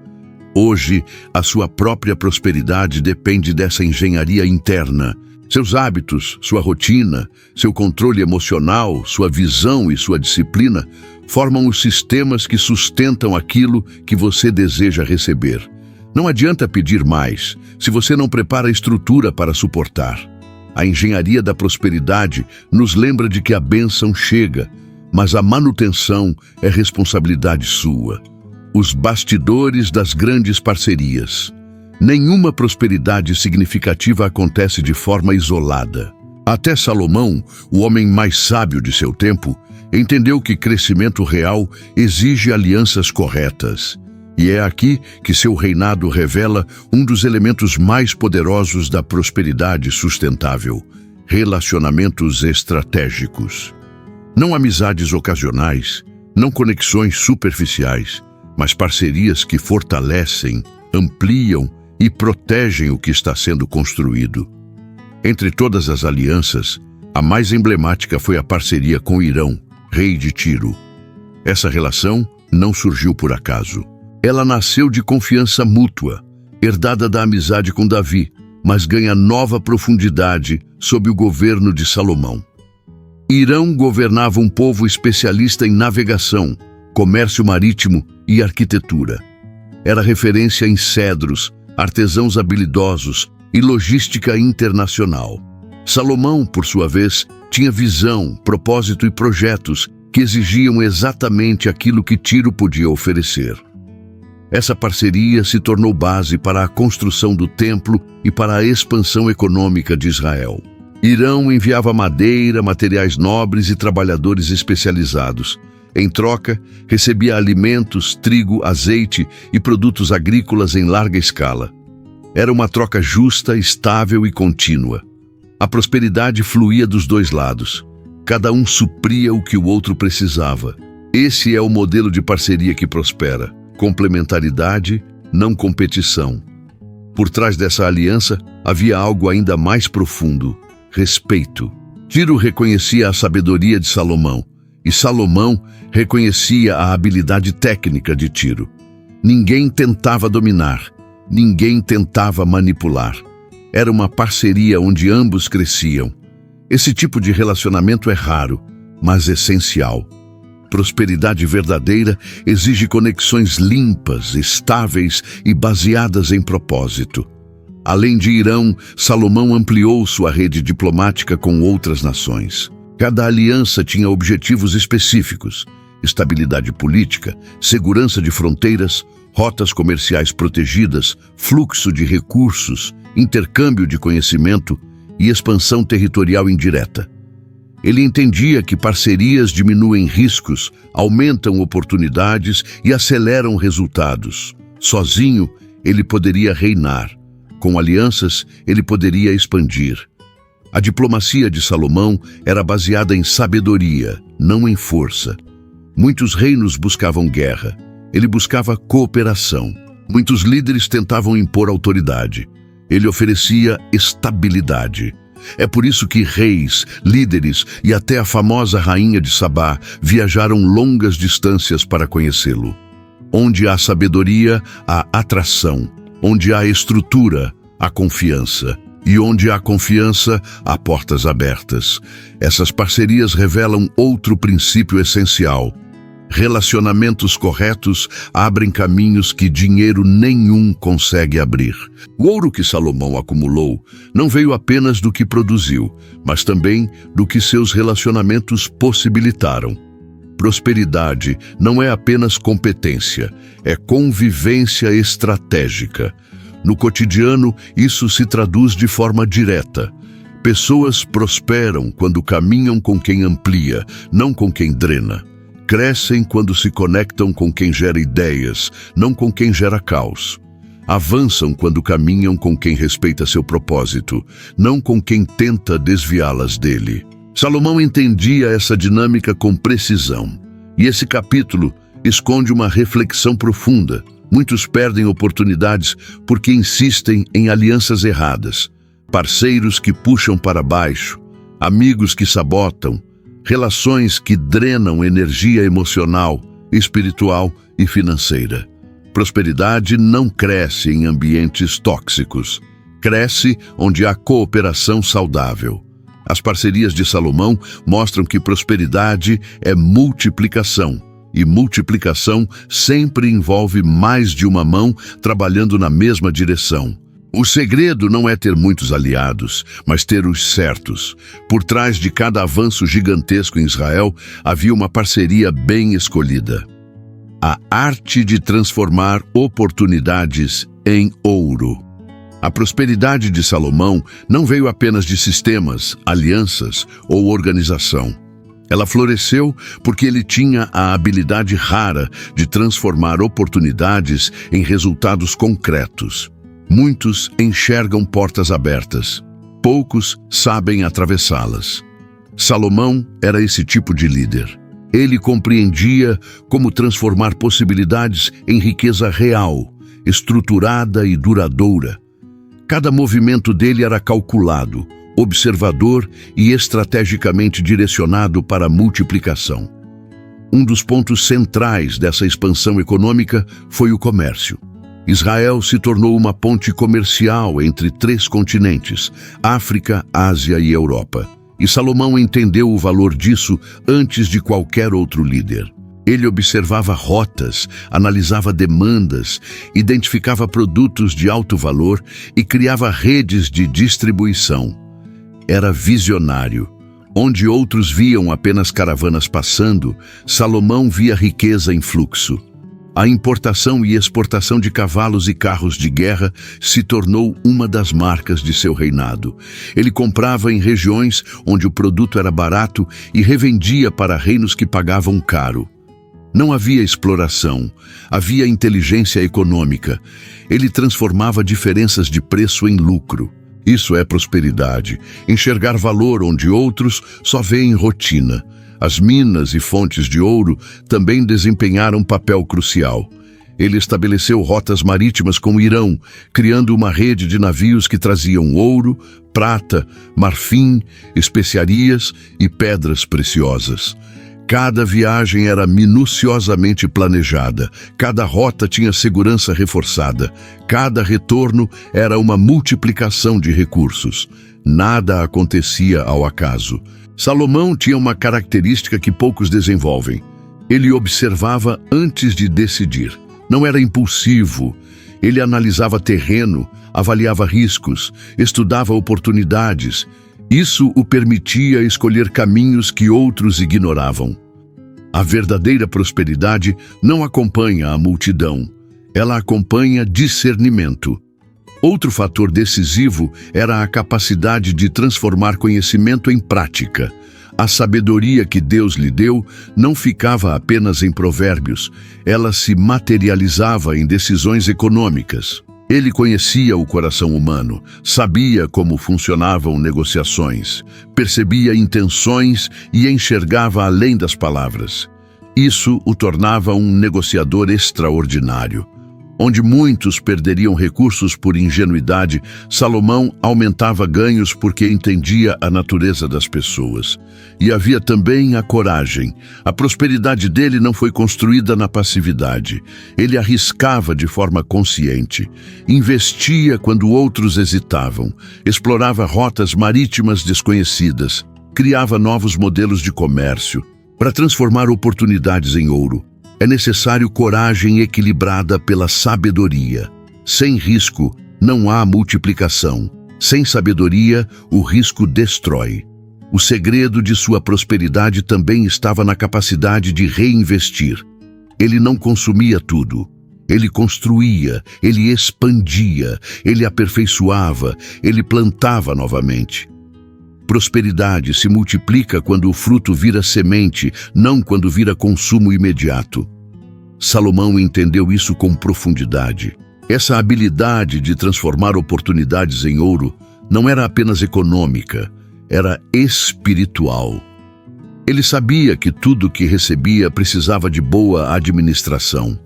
Hoje, a sua própria prosperidade depende dessa engenharia interna. Seus hábitos, sua rotina, seu controle emocional, sua visão e sua disciplina formam os sistemas que sustentam aquilo que você deseja receber. Não adianta pedir mais se você não prepara a estrutura para suportar. A engenharia da prosperidade nos lembra de que a bênção chega, mas a manutenção é responsabilidade sua. Os bastidores das grandes parcerias. Nenhuma prosperidade significativa acontece de forma isolada. Até Salomão, o homem mais sábio de seu tempo, entendeu que crescimento real exige alianças corretas. E é aqui que seu reinado revela um dos elementos mais poderosos da prosperidade sustentável: relacionamentos estratégicos. Não amizades ocasionais, não conexões superficiais, mas parcerias que fortalecem, ampliam e protegem o que está sendo construído. Entre todas as alianças, a mais emblemática foi a parceria com Irão, rei de Tiro. Essa relação não surgiu por acaso. Ela nasceu de confiança mútua, herdada da amizade com Davi, mas ganha nova profundidade sob o governo de Salomão. Irão governava um povo especialista em navegação, comércio marítimo e arquitetura. Era referência em cedros, artesãos habilidosos e logística internacional. Salomão, por sua vez, tinha visão, propósito e projetos que exigiam exatamente aquilo que Tiro podia oferecer. Essa parceria se tornou base para a construção do templo e para a expansão econômica de Israel. Irão enviava madeira, materiais nobres e trabalhadores especializados. Em troca, recebia alimentos, trigo, azeite e produtos agrícolas em larga escala. Era uma troca justa, estável e contínua. A prosperidade fluía dos dois lados. Cada um supria o que o outro precisava. Esse é o modelo de parceria que prospera. Complementaridade, não competição. Por trás dessa aliança havia algo ainda mais profundo: respeito. Tiro reconhecia a sabedoria de Salomão, e Salomão reconhecia a habilidade técnica de Tiro. Ninguém tentava dominar, ninguém tentava manipular. Era uma parceria onde ambos cresciam. Esse tipo de relacionamento é raro, mas essencial. Prosperidade verdadeira exige conexões limpas, estáveis e baseadas em propósito. Além de Irão, Salomão ampliou sua rede diplomática com outras nações. Cada aliança tinha objetivos específicos: estabilidade política, segurança de fronteiras, rotas comerciais protegidas, fluxo de recursos, intercâmbio de conhecimento e expansão territorial indireta. Ele entendia que parcerias diminuem riscos, aumentam oportunidades e aceleram resultados. Sozinho, ele poderia reinar. Com alianças, ele poderia expandir. A diplomacia de Salomão era baseada em sabedoria, não em força. Muitos reinos buscavam guerra. Ele buscava cooperação. Muitos líderes tentavam impor autoridade. Ele oferecia estabilidade. É por isso que reis, líderes e até a famosa rainha de Sabá viajaram longas distâncias para conhecê-lo. Onde há sabedoria, há atração. Onde há estrutura, há confiança. E onde há confiança, há portas abertas. Essas parcerias revelam outro princípio essencial: relacionamentos corretos abrem caminhos que dinheiro nenhum consegue abrir. O ouro que Salomão acumulou não veio apenas do que produziu, mas também do que seus relacionamentos possibilitaram. Prosperidade não é apenas competência, é convivência estratégica. No cotidiano, isso se traduz de forma direta. Pessoas prosperam quando caminham com quem amplia, não com quem drena. Crescem quando se conectam com quem gera ideias, não com quem gera caos. Avançam quando caminham com quem respeita seu propósito, não com quem tenta desviá-las dele. Salomão entendia essa dinâmica com precisão. E esse capítulo esconde uma reflexão profunda. Muitos perdem oportunidades porque insistem em alianças erradas. Parceiros que puxam para baixo, amigos que sabotam, relações que drenam energia emocional, espiritual e financeira. Prosperidade não cresce em ambientes tóxicos. Cresce onde há cooperação saudável. As parcerias de Salomão mostram que prosperidade é multiplicação. E multiplicação sempre envolve mais de uma mão trabalhando na mesma direção. O segredo não é ter muitos aliados, mas ter os certos. Por trás de cada avanço gigantesco em Israel, havia uma parceria bem escolhida. A arte de transformar oportunidades em ouro. A prosperidade de Salomão não veio apenas de sistemas, alianças ou organização. Ela floresceu porque ele tinha a habilidade rara de transformar oportunidades em resultados concretos. Muitos enxergam portas abertas, poucos sabem atravessá-las. Salomão era esse tipo de líder. Ele compreendia como transformar possibilidades em riqueza real, estruturada e duradoura. Cada movimento dele era calculado, observador e estrategicamente direcionado para a multiplicação. Um dos pontos centrais dessa expansão econômica foi o comércio. Israel se tornou uma ponte comercial entre 3 continentes, África, Ásia e Europa. E Salomão entendeu o valor disso antes de qualquer outro líder. Ele observava rotas, analisava demandas, identificava produtos de alto valor e criava redes de distribuição. Era visionário. Onde outros viam apenas caravanas passando, Salomão via riqueza em fluxo. A importação e exportação de cavalos e carros de guerra se tornou uma das marcas de seu reinado. Ele comprava em regiões onde o produto era barato e revendia para reinos que pagavam caro. Não havia exploração, havia inteligência econômica. Ele transformava diferenças de preço em lucro. Isso é prosperidade, enxergar valor onde outros só veem rotina. As minas e fontes de ouro também desempenharam um papel crucial. Ele estabeleceu rotas marítimas com o Irão, criando uma rede de navios que traziam ouro, prata, marfim, especiarias e pedras preciosas. Cada viagem era minuciosamente planejada, cada rota tinha segurança reforçada, cada retorno era uma multiplicação de recursos. Nada acontecia ao acaso. Salomão tinha uma característica que poucos desenvolvem. Ele observava antes de decidir. Não era impulsivo. Ele analisava terreno, avaliava riscos, estudava oportunidades. Isso o permitia escolher caminhos que outros ignoravam. A verdadeira prosperidade não acompanha a multidão, ela acompanha discernimento. Outro fator decisivo era a capacidade de transformar conhecimento em prática. A sabedoria que Deus lhe deu não ficava apenas em provérbios, ela se materializava em decisões econômicas. Ele conhecia o coração humano, sabia como funcionavam negociações, percebia intenções e enxergava além das palavras. Isso o tornava um negociador extraordinário. Onde muitos perderiam recursos por ingenuidade, Salomão aumentava ganhos porque entendia a natureza das pessoas. E havia também a coragem. A prosperidade dele não foi construída na passividade. Ele arriscava de forma consciente. Investia quando outros hesitavam. Explorava rotas marítimas desconhecidas. Criava novos modelos de comércio. Para transformar oportunidades em ouro, é necessário coragem equilibrada pela sabedoria. Sem risco, não há multiplicação. Sem sabedoria, o risco destrói. O segredo de sua prosperidade também estava na capacidade de reinvestir. Ele não consumia tudo. Ele construía, ele expandia, ele aperfeiçoava, ele plantava novamente. Prosperidade se multiplica quando o fruto vira semente, não quando vira consumo imediato. Salomão entendeu isso com profundidade. Essa habilidade de transformar oportunidades em ouro não era apenas econômica, era espiritual. Ele sabia que tudo que recebia precisava de boa administração.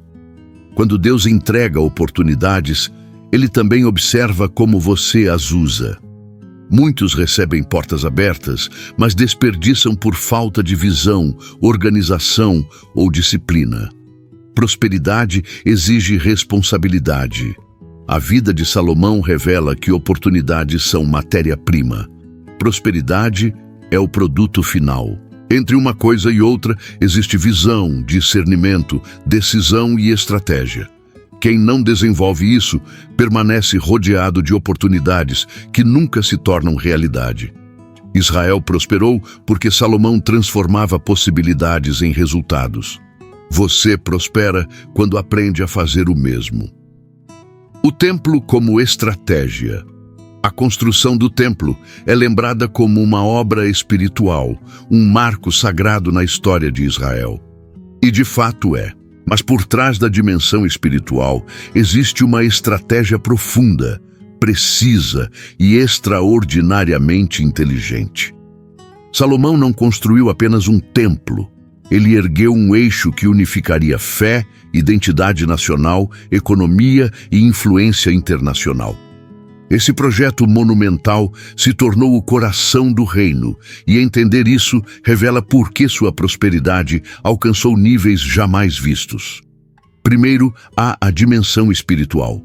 Quando Deus entrega oportunidades, Ele também observa como você as usa. Muitos recebem portas abertas, mas desperdiçam por falta de visão, organização ou disciplina. Prosperidade exige responsabilidade. A vida de Salomão revela que oportunidades são matéria-prima. Prosperidade é o produto final. Entre uma coisa e outra existe visão, discernimento, decisão e estratégia. Quem não desenvolve isso permanece rodeado de oportunidades que nunca se tornam realidade. Israel prosperou porque Salomão transformava possibilidades em resultados. Você prospera quando aprende a fazer o mesmo. O templo como estratégia. A construção do templo é lembrada como uma obra espiritual, um marco sagrado na história de Israel. E de fato é. Mas por trás da dimensão espiritual existe uma estratégia profunda, precisa e extraordinariamente inteligente. Salomão não construiu apenas um templo. Ele ergueu um eixo que unificaria fé, identidade nacional, economia e influência internacional. Esse projeto monumental se tornou o coração do reino, e entender isso revela por que sua prosperidade alcançou níveis jamais vistos. Primeiro, há a dimensão espiritual.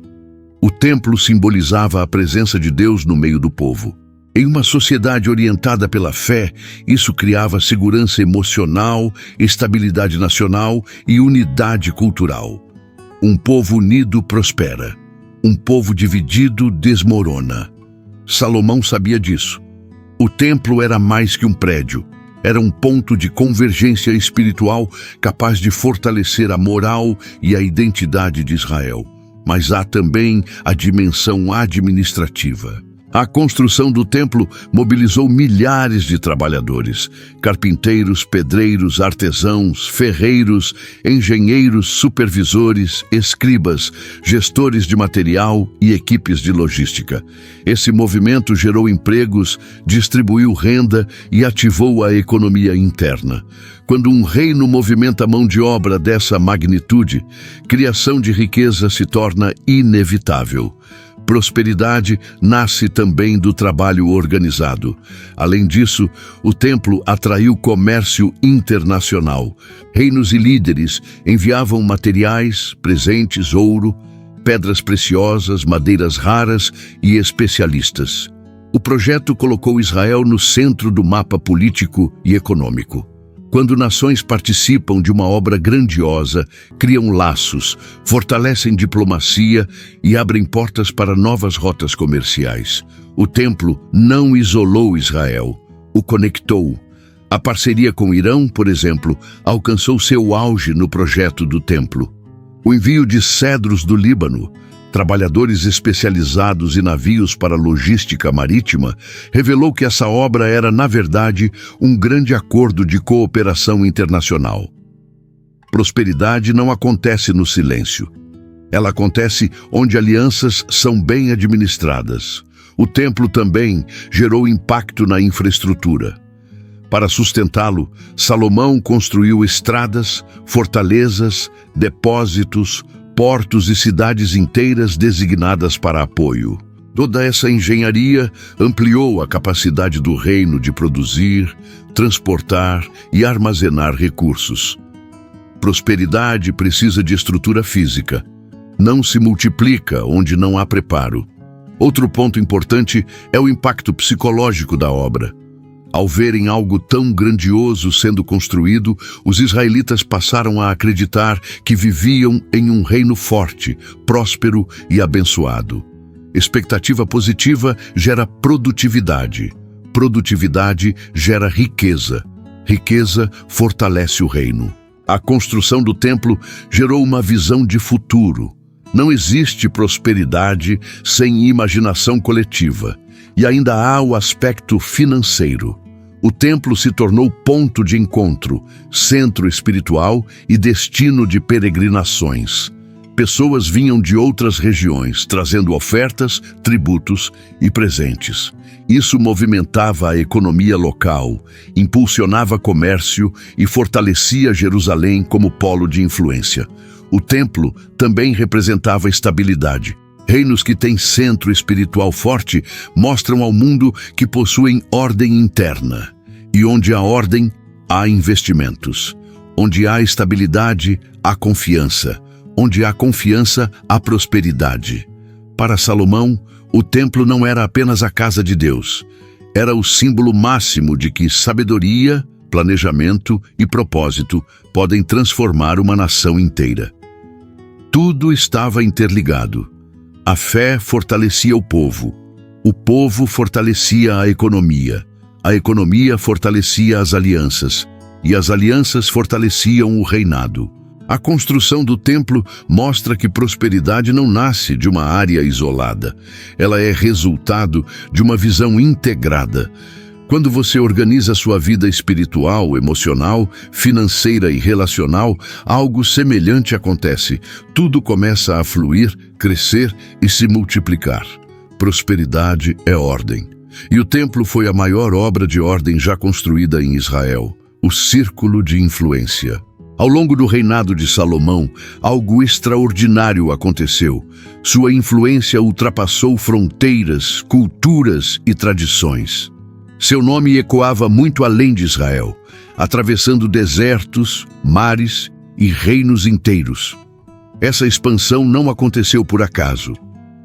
O templo simbolizava a presença de Deus no meio do povo. Em uma sociedade orientada pela fé, isso criava segurança emocional, estabilidade nacional e unidade cultural. Um povo unido prospera. Um povo dividido desmorona. Salomão sabia disso. O templo era mais que um prédio. Era um ponto de convergência espiritual capaz de fortalecer a moral e a identidade de Israel. Mas há também a dimensão administrativa. A construção do templo mobilizou milhares de trabalhadores: carpinteiros, pedreiros, artesãos, ferreiros, engenheiros, supervisores, escribas, gestores de material e equipes de logística. Esse movimento gerou empregos, distribuiu renda e ativou a economia interna. Quando um reino movimenta mão de obra dessa magnitude, criação de riqueza se torna inevitável. Prosperidade nasce também do trabalho organizado. Além disso, o templo atraiu comércio internacional. Reinos e líderes enviavam materiais, presentes, ouro, pedras preciosas, madeiras raras e especialistas. O projeto colocou Israel no centro do mapa político e econômico. Quando nações participam de uma obra grandiosa, criam laços, fortalecem diplomacia e abrem portas para novas rotas comerciais. O templo não isolou Israel, o conectou. A parceria com o Irã, por exemplo, alcançou seu auge no projeto do templo. O envio de cedros do Líbano, trabalhadores especializados e navios para logística marítima, revelou que essa obra era, na verdade, um grande acordo de cooperação internacional. Prosperidade não acontece no silêncio. Ela acontece onde alianças são bem administradas. O templo também gerou impacto na infraestrutura. Para sustentá-lo, Salomão construiu estradas, fortalezas, depósitos, portos e cidades inteiras designadas para apoio. Toda essa engenharia ampliou a capacidade do reino de produzir, transportar e armazenar recursos. Prosperidade precisa de estrutura física. Não se multiplica onde não há preparo. Outro ponto importante é o impacto psicológico da obra. Ao verem algo tão grandioso sendo construído, os israelitas passaram a acreditar que viviam em um reino forte, próspero e abençoado. Expectativa positiva gera produtividade. Produtividade gera riqueza. Riqueza fortalece o reino. A construção do templo gerou uma visão de futuro. Não existe prosperidade sem imaginação coletiva. E ainda há o aspecto financeiro. O templo se tornou ponto de encontro, centro espiritual e destino de peregrinações. Pessoas vinham de outras regiões, trazendo ofertas, tributos e presentes. Isso movimentava a economia local, impulsionava comércio e fortalecia Jerusalém como polo de influência. O templo também representava estabilidade. Reinos que têm centro espiritual forte mostram ao mundo que possuem ordem interna. E onde há ordem, há investimentos. Onde há estabilidade, há confiança. Onde há confiança, há prosperidade. Para Salomão, o templo não era apenas a casa de Deus. Era o símbolo máximo de que sabedoria, planejamento e propósito podem transformar uma nação inteira. Tudo estava interligado. A fé fortalecia o povo fortalecia a economia fortalecia as alianças, e as alianças fortaleciam o reinado. A construção do templo mostra que prosperidade não nasce de uma área isolada. Ela é resultado de uma visão integrada. Quando você organiza sua vida espiritual, emocional, financeira e relacional, algo semelhante acontece. Tudo começa a fluir, crescer e se multiplicar. Prosperidade é ordem. E o templo foi a maior obra de ordem já construída em Israel, o círculo de influência. Ao longo do reinado de Salomão, algo extraordinário aconteceu. Sua influência ultrapassou fronteiras, culturas e tradições. Seu nome ecoava muito além de Israel, atravessando desertos, mares e reinos inteiros. Essa expansão não aconteceu por acaso.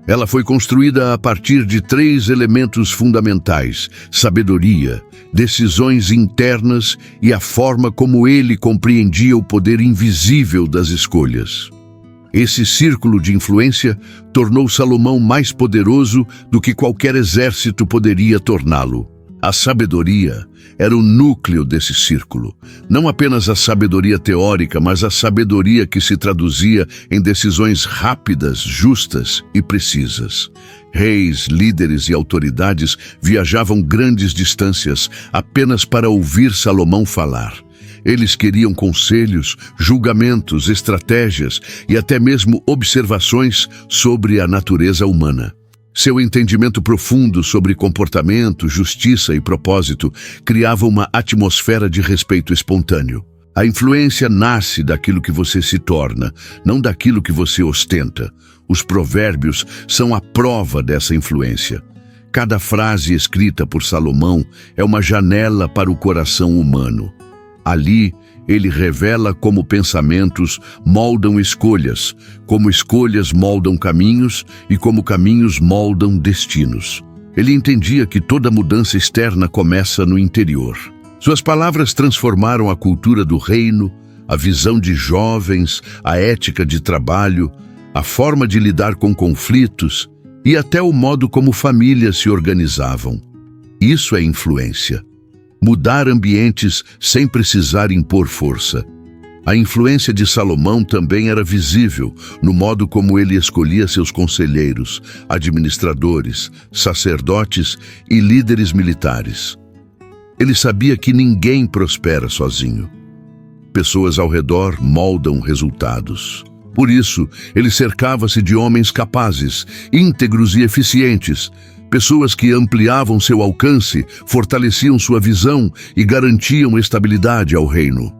Ela foi construída a partir de 3 elementos fundamentais: sabedoria, decisões internas e a forma como ele compreendia o poder invisível das escolhas. Esse círculo de influência tornou Salomão mais poderoso do que qualquer exército poderia torná-lo. A sabedoria era o núcleo desse círculo. Não apenas a sabedoria teórica, mas a sabedoria que se traduzia em decisões rápidas, justas e precisas. Reis, líderes e autoridades viajavam grandes distâncias apenas para ouvir Salomão falar. Eles queriam conselhos, julgamentos, estratégias e até mesmo observações sobre a natureza humana. Seu entendimento profundo sobre comportamento, justiça e propósito criava uma atmosfera de respeito espontâneo. A influência nasce daquilo que você se torna, não daquilo que você ostenta. Os provérbios são a prova dessa influência. Cada frase escrita por Salomão é uma janela para o coração humano. Ali, ele revela como pensamentos moldam escolhas, como escolhas moldam caminhos e como caminhos moldam destinos. Ele entendia que toda mudança externa começa no interior. Suas palavras transformaram a cultura do reino, a visão de jovens, a ética de trabalho, a forma de lidar com conflitos e até o modo como famílias se organizavam. Isso é influência. Mudar ambientes sem precisar impor força. A influência de Salomão também era visível no modo como ele escolhia seus conselheiros, administradores, sacerdotes e líderes militares. Ele sabia que ninguém prospera sozinho. Pessoas ao redor moldam resultados. Por isso, ele cercava-se de homens capazes, íntegros e eficientes, pessoas que ampliavam seu alcance, fortaleciam sua visão e garantiam estabilidade ao reino.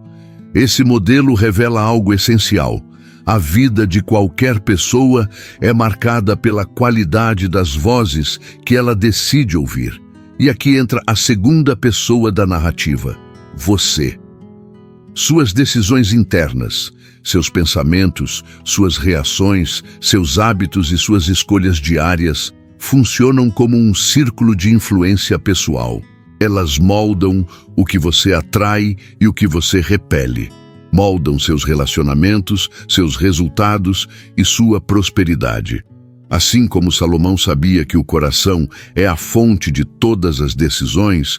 Esse modelo revela algo essencial. A vida de qualquer pessoa é marcada pela qualidade das vozes que ela decide ouvir. E aqui entra a segunda pessoa da narrativa, você. Suas decisões internas, seus pensamentos, suas reações, seus hábitos e suas escolhas diárias funcionam como um círculo de influência pessoal. Elas moldam o que você atrai e o que você repele. Moldam seus relacionamentos, seus resultados e sua prosperidade. Assim como Salomão sabia que o coração é a fonte de todas as decisões,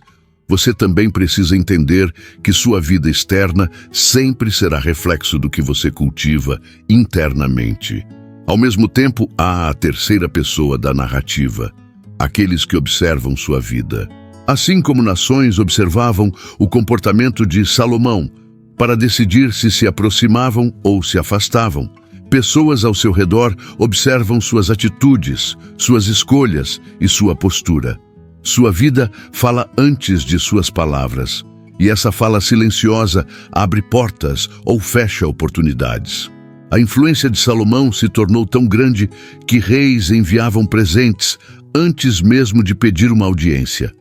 você também precisa entender que sua vida externa sempre será reflexo do que você cultiva internamente. Ao mesmo tempo, há a terceira pessoa da narrativa, aqueles que observam sua vida. Assim como nações observavam o comportamento de Salomão para decidir se aproximavam ou se afastavam, pessoas ao seu redor observam suas atitudes, suas escolhas e sua postura. Sua vida fala antes de suas palavras, e essa fala silenciosa abre portas ou fecha oportunidades. A influência de Salomão se tornou tão grande que reis enviavam presentes antes mesmo de pedir uma audiência.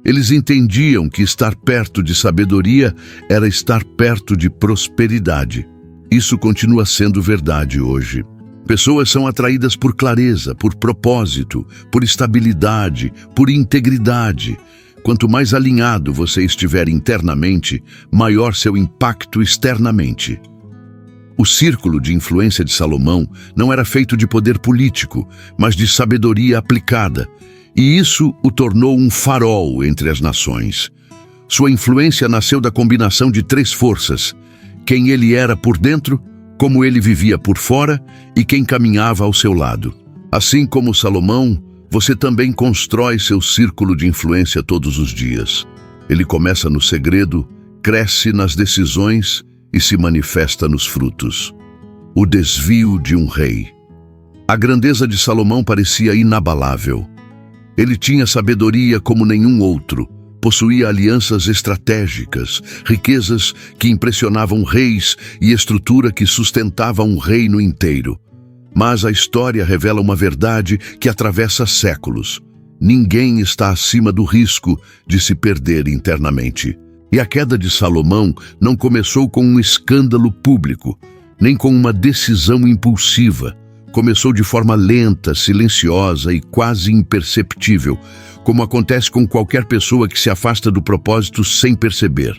Eles entendiam que estar perto de sabedoria era estar perto de prosperidade. Isso continua sendo verdade hoje. Pessoas são atraídas por clareza, por propósito, por estabilidade, por integridade. Quanto mais alinhado você estiver internamente, maior seu impacto externamente. O círculo de influência de Salomão não era feito de poder político, mas de sabedoria aplicada, e isso o tornou um farol entre as nações. Sua influência nasceu da combinação de três forças: quem ele era por dentro, como ele vivia por fora e quem caminhava ao seu lado. Assim como Salomão, você também constrói seu círculo de influência todos os dias. Ele começa no segredo, cresce nas decisões e se manifesta nos frutos. O desvio de um rei. A grandeza de Salomão parecia inabalável. Ele tinha sabedoria como nenhum outro, possuía alianças estratégicas, riquezas que impressionavam reis e estrutura que sustentava um reino inteiro. Mas a história revela uma verdade que atravessa séculos. Ninguém está acima do risco de se perder internamente. E a queda de Salomão não começou com um escândalo público, nem com uma decisão impulsiva. Começou de forma lenta, silenciosa e quase imperceptível, como acontece com qualquer pessoa que se afasta do propósito sem perceber.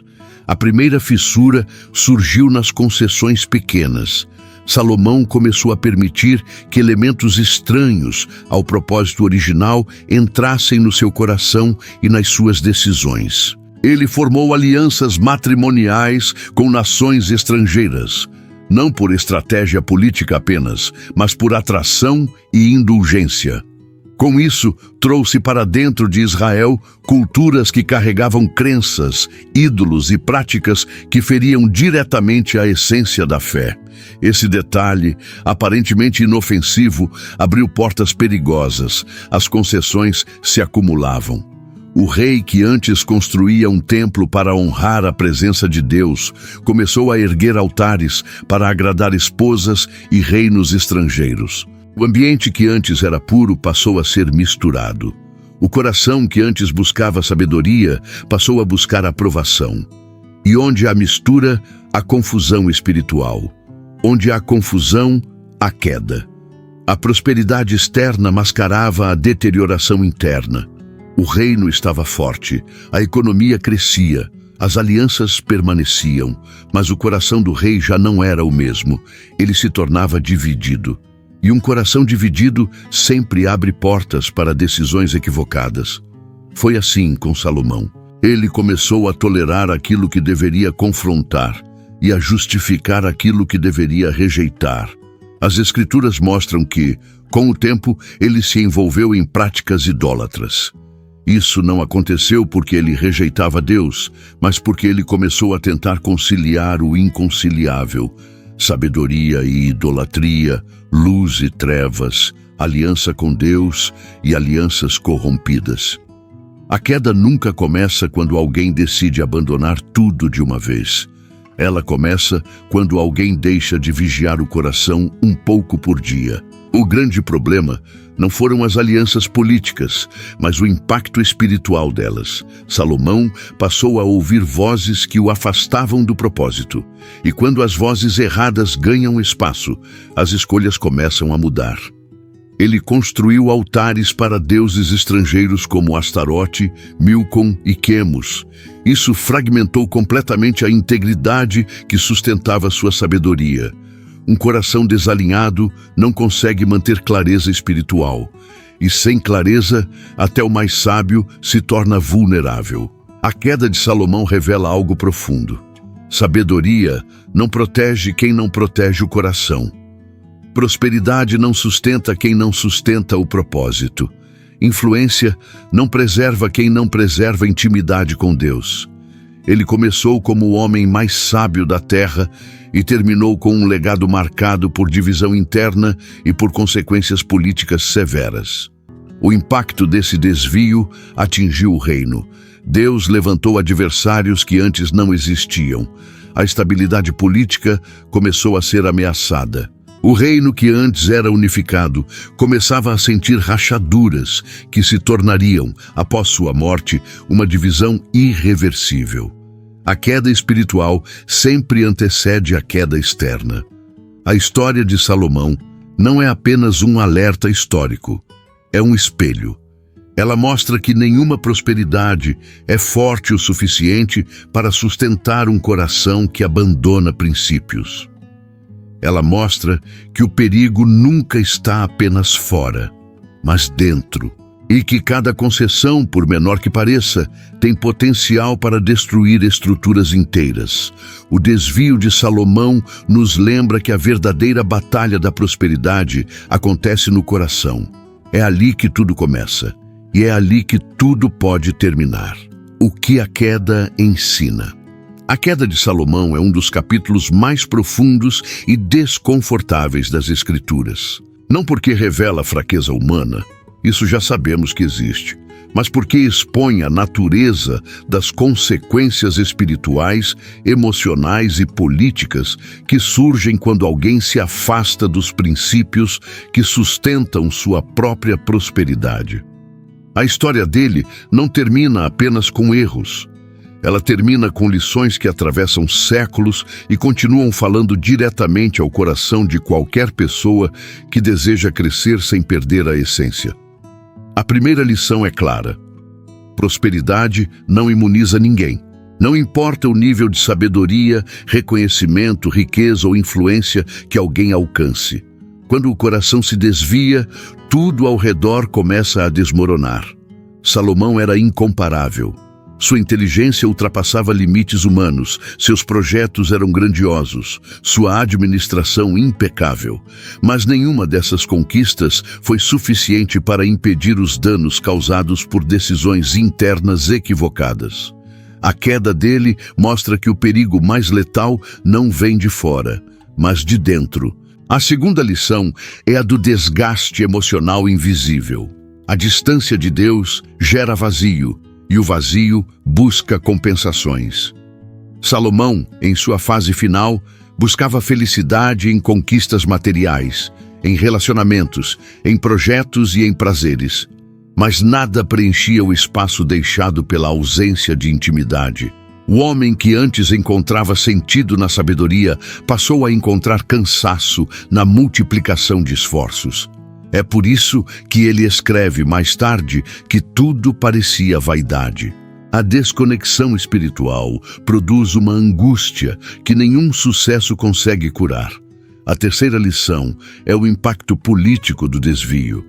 A primeira fissura surgiu nas concessões pequenas. Salomão começou a permitir que elementos estranhos ao propósito original entrassem no seu coração e nas suas decisões. Ele formou alianças matrimoniais com nações estrangeiras, não por estratégia política apenas, mas por atração e indulgência. Com isso, trouxe para dentro de Israel culturas que carregavam crenças, ídolos e práticas que feriam diretamente a essência da fé. Esse detalhe, aparentemente inofensivo, abriu portas perigosas. As concessões se acumulavam. O rei que antes construía um templo para honrar a presença de Deus, começou a erguer altares para agradar esposas e reinos estrangeiros. O ambiente que antes era puro passou a ser misturado. O coração que antes buscava sabedoria passou a buscar aprovação. E onde há mistura, há confusão espiritual. Onde há confusão, há queda. A prosperidade externa mascarava a deterioração interna. O reino estava forte, a economia crescia, as alianças permaneciam, mas o coração do rei já não era o mesmo. Ele se tornava dividido. E um coração dividido sempre abre portas para decisões equivocadas. Foi assim com Salomão. Ele começou a tolerar aquilo que deveria confrontar e a justificar aquilo que deveria rejeitar. As Escrituras mostram que, com o tempo, ele se envolveu em práticas idólatras. Isso não aconteceu porque ele rejeitava Deus, mas porque ele começou a tentar conciliar o inconciliável. Sabedoria e idolatria, luz e trevas, aliança com Deus e alianças corrompidas. A queda nunca começa quando alguém decide abandonar tudo de uma vez. Ela começa quando alguém deixa de vigiar o coração um pouco por dia. O grande problema não foram as alianças políticas, mas o impacto espiritual delas. Salomão passou a ouvir vozes que o afastavam do propósito. E quando as vozes erradas ganham espaço, as escolhas começam a mudar. Ele construiu altares para deuses estrangeiros como Astarote, Milcom e Quemos. Isso fragmentou completamente a integridade que sustentava sua sabedoria. Um coração desalinhado não consegue manter clareza espiritual. E sem clareza, até o mais sábio se torna vulnerável. A queda de Salomão revela algo profundo. Sabedoria não protege quem não protege o coração. Prosperidade não sustenta quem não sustenta o propósito. Influência não preserva quem não preserva a intimidade com Deus. Ele começou como o homem mais sábio da terra e terminou com um legado marcado por divisão interna e por consequências políticas severas. O impacto desse desvio atingiu o reino. Deus levantou adversários que antes não existiam. A estabilidade política começou a ser ameaçada. O reino que antes era unificado começava a sentir rachaduras que se tornariam, após sua morte, uma divisão irreversível. A queda espiritual sempre antecede a queda externa. A história de Salomão não é apenas um alerta histórico, é um espelho. Ela mostra que nenhuma prosperidade é forte o suficiente para sustentar um coração que abandona princípios. Ela mostra que o perigo nunca está apenas fora, mas dentro, e que cada concessão, por menor que pareça, tem potencial para destruir estruturas inteiras. O desvio de Salomão nos lembra que a verdadeira batalha da prosperidade acontece no coração. É ali que tudo começa, e é ali que tudo pode terminar. O que a queda ensina? A queda de Salomão é um dos capítulos mais profundos e desconfortáveis das Escrituras. Não porque revela a fraqueza humana, isso já sabemos que existe, mas porque expõe a natureza das consequências espirituais, emocionais e políticas que surgem quando alguém se afasta dos princípios que sustentam sua própria prosperidade. A história dele não termina apenas com erros. Ela termina com lições que atravessam séculos e continuam falando diretamente ao coração de qualquer pessoa que deseja crescer sem perder a essência. A primeira lição é clara. Prosperidade não imuniza ninguém. Não importa o nível de sabedoria, reconhecimento, riqueza ou influência que alguém alcance. Quando o coração se desvia, tudo ao redor começa a desmoronar. Salomão era incomparável. Sua inteligência ultrapassava limites humanos, seus projetos eram grandiosos, sua administração impecável. Mas nenhuma dessas conquistas foi suficiente para impedir os danos causados por decisões internas equivocadas. A queda dele mostra que o perigo mais letal não vem de fora, mas de dentro. A segunda lição é a do desgaste emocional invisível. A distância de Deus gera vazio, e o vazio busca compensações. Salomão, em sua fase final, buscava felicidade em conquistas materiais, em relacionamentos, em projetos e em prazeres. Mas nada preenchia o espaço deixado pela ausência de intimidade. O homem que antes encontrava sentido na sabedoria passou a encontrar cansaço na multiplicação de esforços. É por isso que ele escreve mais tarde que tudo parecia vaidade. A desconexão espiritual produz uma angústia que nenhum sucesso consegue curar. A terceira lição é o impacto político do desvio.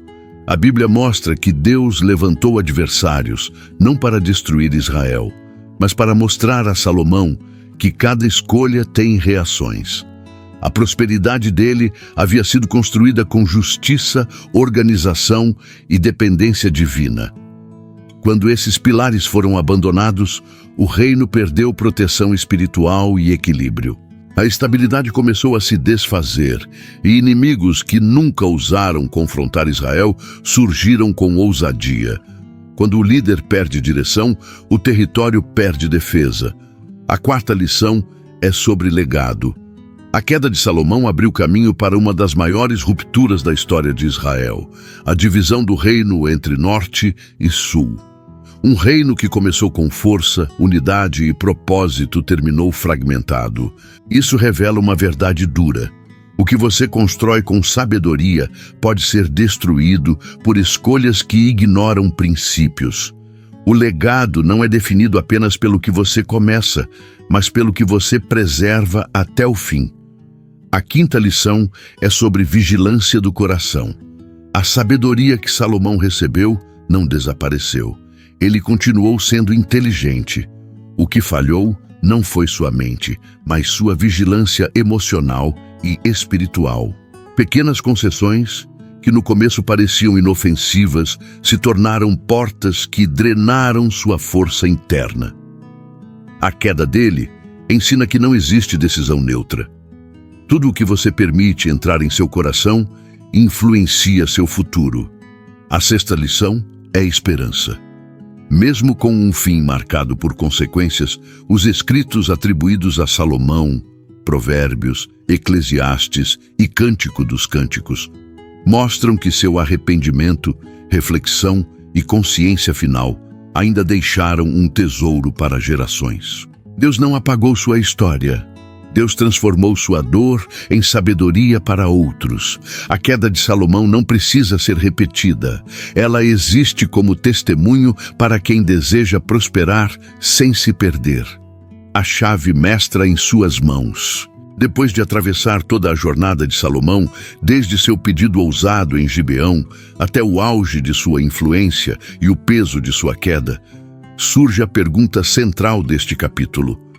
A Bíblia mostra que Deus levantou adversários, não para destruir Israel, mas para mostrar a Salomão que cada escolha tem reações. A prosperidade dele havia sido construída com justiça, organização e dependência divina. Quando esses pilares foram abandonados, o reino perdeu proteção espiritual e equilíbrio. A estabilidade começou a se desfazer e inimigos que nunca ousaram confrontar Israel surgiram com ousadia. Quando o líder perde direção, o território perde defesa. A quarta lição é sobre legado. A queda de Salomão abriu caminho para uma das maiores rupturas da história de Israel, a divisão do reino entre norte e sul. Um reino que começou com força, unidade e propósito terminou fragmentado. Isso revela uma verdade dura. O que você constrói com sabedoria pode ser destruído por escolhas que ignoram princípios. O legado não é definido apenas pelo que você começa, mas pelo que você preserva até o fim. A quinta lição é sobre vigilância do coração. A sabedoria que Salomão recebeu não desapareceu. Ele continuou sendo inteligente. O que falhou não foi sua mente, mas sua vigilância emocional e espiritual. Pequenas concessões, que no começo pareciam inofensivas, se tornaram portas que drenaram sua força interna. A queda dele ensina que não existe decisão neutra. Tudo o que você permite entrar em seu coração influencia seu futuro. A sexta lição é esperança. Mesmo com um fim marcado por consequências, os escritos atribuídos a Salomão, Provérbios, Eclesiastes e Cântico dos Cânticos, mostram que seu arrependimento, reflexão e consciência final ainda deixaram um tesouro para gerações. Deus não apagou sua história. Deus transformou sua dor em sabedoria para outros. A queda de Salomão não precisa ser repetida. Ela existe como testemunho para quem deseja prosperar sem se perder. A chave mestra em suas mãos. Depois de atravessar toda a jornada de Salomão, desde seu pedido ousado em Gibeão até o auge de sua influência e o peso de sua queda, surge a pergunta central deste capítulo.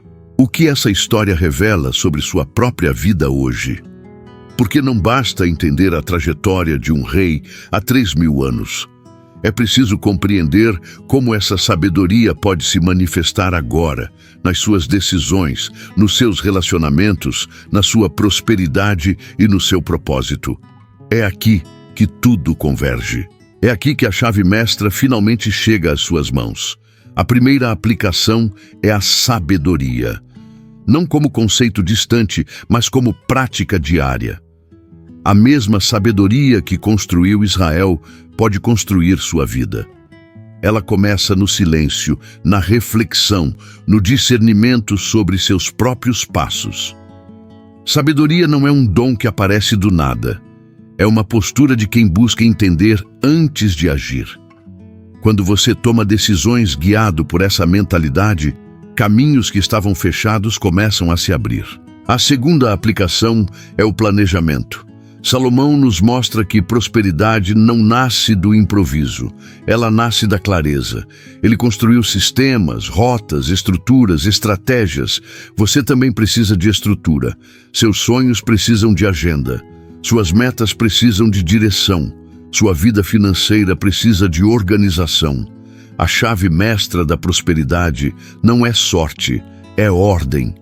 O que essa história revela sobre sua própria vida hoje? Porque não basta entender a trajetória de um rei há 3.000 anos. É preciso compreender como essa sabedoria pode se manifestar agora, nas suas decisões, nos seus relacionamentos, na sua prosperidade e no seu propósito. É aqui que tudo converge. É aqui que a chave mestra finalmente chega às suas mãos. A primeira aplicação é a sabedoria. Não como conceito distante, mas como prática diária. A mesma sabedoria que construiu Israel pode construir sua vida. Ela começa no silêncio, na reflexão, no discernimento sobre seus próprios passos. Sabedoria não é um dom que aparece do nada. É uma postura de quem busca entender antes de agir. Quando você toma decisões guiado por essa mentalidade, caminhos que estavam fechados começam a se abrir. A segunda aplicação é o planejamento. Salomão nos mostra que prosperidade não nasce do improviso, ela nasce da clareza. Ele construiu sistemas, rotas, estruturas, estratégias. Você também precisa de estrutura. Seus sonhos precisam de agenda. Suas metas precisam de direção. Sua vida financeira precisa de organização. A chave mestra da prosperidade não é sorte, é ordem.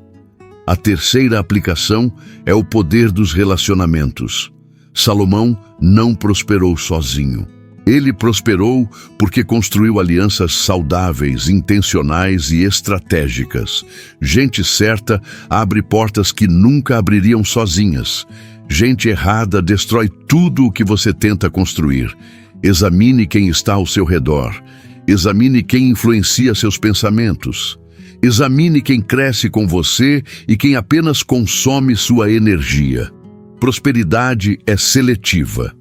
A terceira aplicação é o poder dos relacionamentos. Salomão não prosperou sozinho. Ele prosperou porque construiu alianças saudáveis, intencionais e estratégicas. Gente certa abre portas que nunca abririam sozinhas. Gente errada destrói tudo o que você tenta construir. Examine quem está ao seu redor. Examine quem influencia seus pensamentos. Examine quem cresce com você e quem apenas consome sua energia. Prosperidade é seletiva.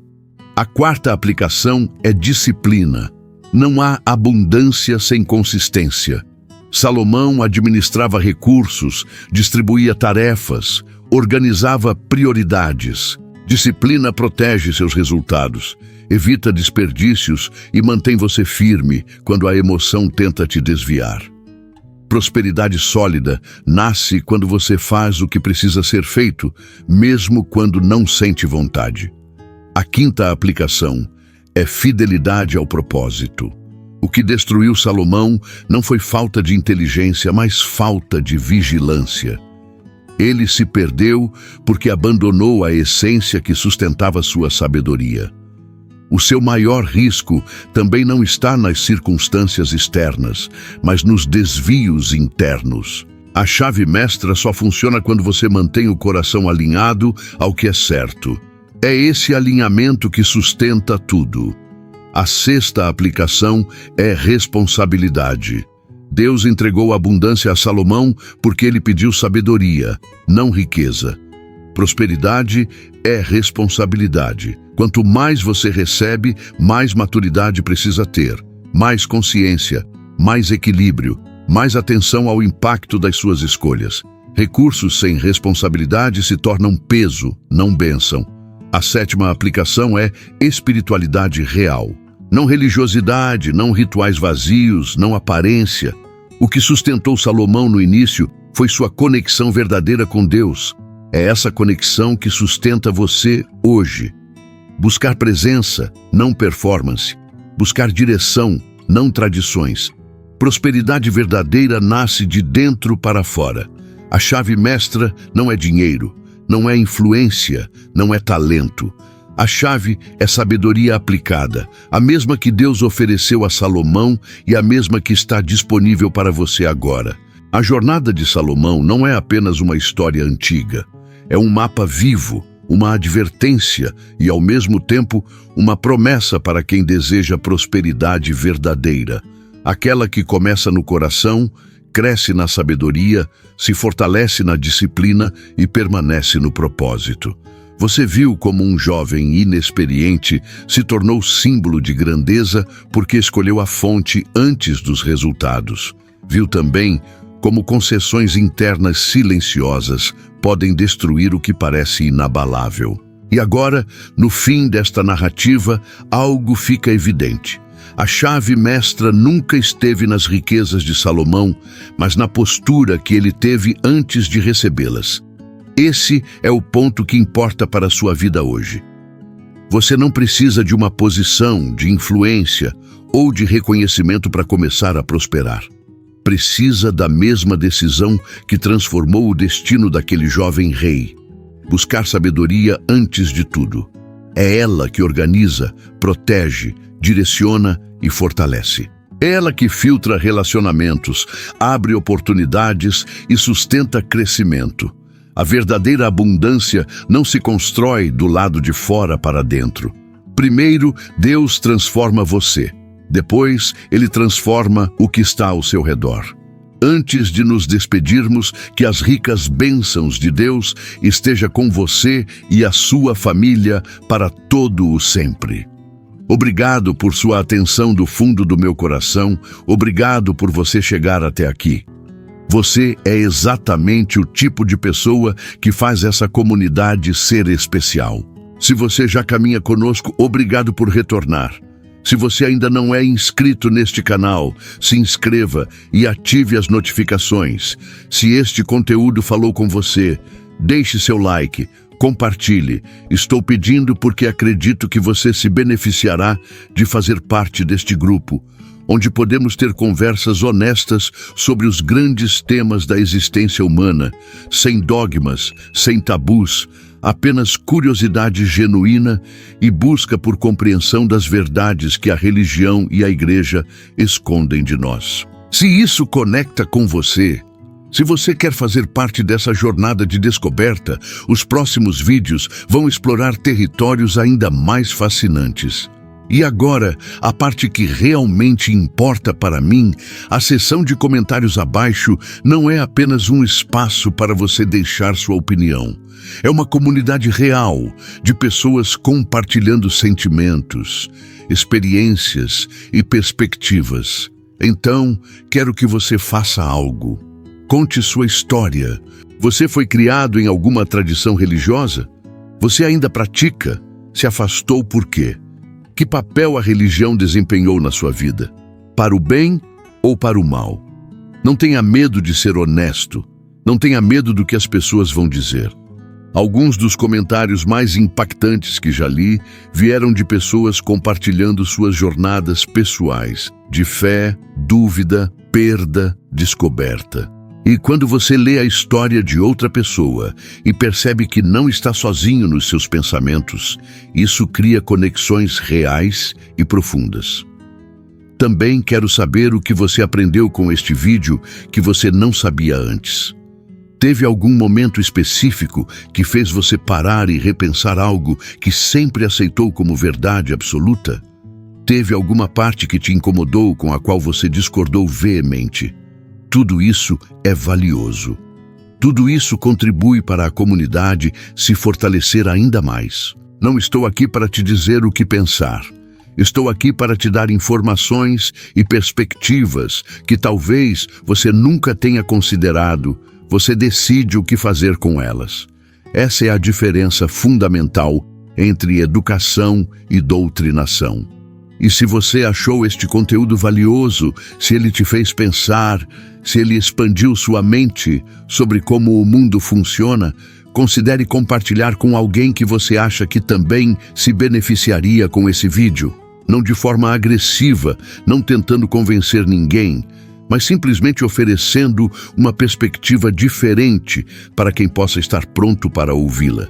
A quarta aplicação é disciplina. Não há abundância sem consistência. Salomão administrava recursos, distribuía tarefas, organizava prioridades. Disciplina protege seus resultados, evita desperdícios e mantém você firme quando a emoção tenta te desviar. Prosperidade sólida nasce quando você faz o que precisa ser feito, mesmo quando não sente vontade. A quinta aplicação é fidelidade ao propósito. O que destruiu Salomão não foi falta de inteligência, mas falta de vigilância. Ele se perdeu porque abandonou a essência que sustentava sua sabedoria. O seu maior risco também não está nas circunstâncias externas, mas nos desvios internos. A chave mestra só funciona quando você mantém o coração alinhado ao que é certo. É esse alinhamento que sustenta tudo. A sexta aplicação é responsabilidade. Deus entregou abundância a Salomão porque ele pediu sabedoria, não riqueza. Prosperidade é responsabilidade. Quanto mais você recebe, mais maturidade precisa ter, mais consciência, mais equilíbrio, mais atenção ao impacto das suas escolhas. Recursos sem responsabilidade se tornam peso, não bênção. A sétima aplicação é espiritualidade real. Não religiosidade, não rituais vazios, não aparência. O que sustentou Salomão no início foi sua conexão verdadeira com Deus. É essa conexão que sustenta você hoje. Buscar presença, não performance. Buscar direção, não tradições. Prosperidade verdadeira nasce de dentro para fora. A chave mestra não é dinheiro, não é influência, não é talento. A chave é sabedoria aplicada, a mesma que Deus ofereceu a Salomão e a mesma que está disponível para você agora. A jornada de Salomão não é apenas uma história antiga. É um mapa vivo, uma advertência e, ao mesmo tempo, uma promessa para quem deseja prosperidade verdadeira. Aquela que começa no coração, cresce na sabedoria, se fortalece na disciplina e permanece no propósito. Você viu como um jovem inexperiente se tornou símbolo de grandeza porque escolheu a fonte antes dos resultados. Viu também como concessões internas silenciosas podem destruir o que parece inabalável. E agora, no fim desta narrativa, algo fica evidente. A chave mestra nunca esteve nas riquezas de Salomão, mas na postura que ele teve antes de recebê-las. Esse é o ponto que importa para a sua vida hoje. Você não precisa de uma posição, de influência ou de reconhecimento para começar a prosperar. Precisa da mesma decisão que transformou o destino daquele jovem rei. Buscar sabedoria antes de tudo. É ela que organiza, protege, direciona e fortalece. É ela que filtra relacionamentos, abre oportunidades e sustenta crescimento. A verdadeira abundância não se constrói do lado de fora para dentro. Primeiro, Deus transforma você. Depois, Ele transforma o que está ao seu redor. Antes de nos despedirmos, que as ricas bênçãos de Deus esteja com você e a sua família para todo o sempre. Obrigado por sua atenção do fundo do meu coração. Obrigado por você chegar até aqui. Você é exatamente o tipo de pessoa que faz essa comunidade ser especial. Se você já caminha conosco, obrigado por retornar. Se você ainda não é inscrito neste canal, se inscreva e ative as notificações. Se este conteúdo falou com você, deixe seu like, compartilhe. Estou pedindo porque acredito que você se beneficiará de fazer parte deste grupo, onde podemos ter conversas honestas sobre os grandes temas da existência humana, sem dogmas, sem tabus, apenas curiosidade genuína e busca por compreensão das verdades que a religião e a igreja escondem de nós. Se isso conecta com você, se você quer fazer parte dessa jornada de descoberta, os próximos vídeos vão explorar territórios ainda mais fascinantes. E agora, a parte que realmente importa para mim, a seção de comentários abaixo não é apenas um espaço para você deixar sua opinião. É uma comunidade real, de pessoas compartilhando sentimentos, experiências e perspectivas. Então, quero que você faça algo. Conte sua história. Você foi criado em alguma tradição religiosa? Você ainda pratica? Se afastou por quê? Que papel a religião desempenhou na sua vida? Para o bem ou para o mal? Não tenha medo de ser honesto. Não tenha medo do que as pessoas vão dizer. Alguns dos comentários mais impactantes que já li vieram de pessoas compartilhando suas jornadas pessoais, de fé, dúvida, perda, descoberta. E quando você lê a história de outra pessoa e percebe que não está sozinho nos seus pensamentos, isso cria conexões reais e profundas. Também quero saber o que você aprendeu com este vídeo que você não sabia antes. Teve algum momento específico que fez você parar e repensar algo que sempre aceitou como verdade absoluta? Teve alguma parte que te incomodou com a qual você discordou veemente? Tudo isso é valioso. Tudo isso contribui para a comunidade se fortalecer ainda mais. Não estou aqui para te dizer o que pensar. Estou aqui para te dar informações e perspectivas que talvez você nunca tenha considerado. Você decide o que fazer com elas. Essa é a diferença fundamental entre educação e doutrinação. E se você achou este conteúdo valioso, se ele te fez pensar, se ele expandiu sua mente sobre como o mundo funciona, considere compartilhar com alguém que você acha que também se beneficiaria com esse vídeo. Não de forma agressiva, não tentando convencer ninguém, mas simplesmente oferecendo uma perspectiva diferente para quem possa estar pronto para ouvi-la.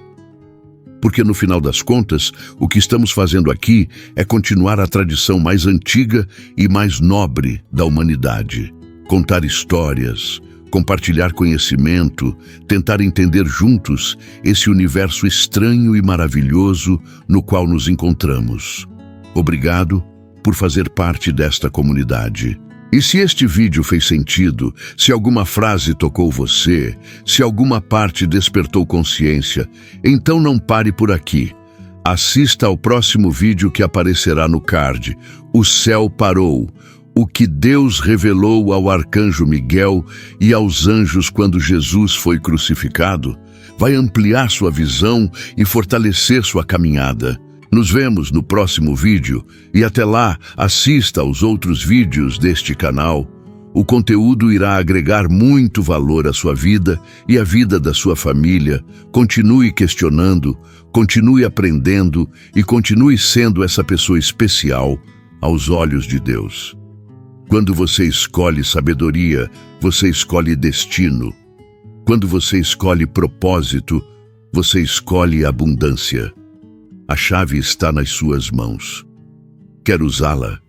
Porque no final das contas, o que estamos fazendo aqui é continuar a tradição mais antiga e mais nobre da humanidade. Contar histórias, compartilhar conhecimento, tentar entender juntos esse universo estranho e maravilhoso no qual nos encontramos. Obrigado por fazer parte desta comunidade. E se este vídeo fez sentido, se alguma frase tocou você, se alguma parte despertou consciência, então não pare por aqui. Assista ao próximo vídeo que aparecerá no card. O céu parou. O que Deus revelou ao arcanjo Miguel e aos anjos quando Jesus foi crucificado, vai ampliar sua visão e fortalecer sua caminhada. Nos vemos no próximo vídeo e até lá assista aos outros vídeos deste canal. O conteúdo irá agregar muito valor à sua vida e à vida da sua família. Continue questionando, continue aprendendo e continue sendo essa pessoa especial aos olhos de Deus. Quando você escolhe sabedoria, você escolhe destino. Quando você escolhe propósito, você escolhe abundância. A chave está nas suas mãos. Quer usá-la?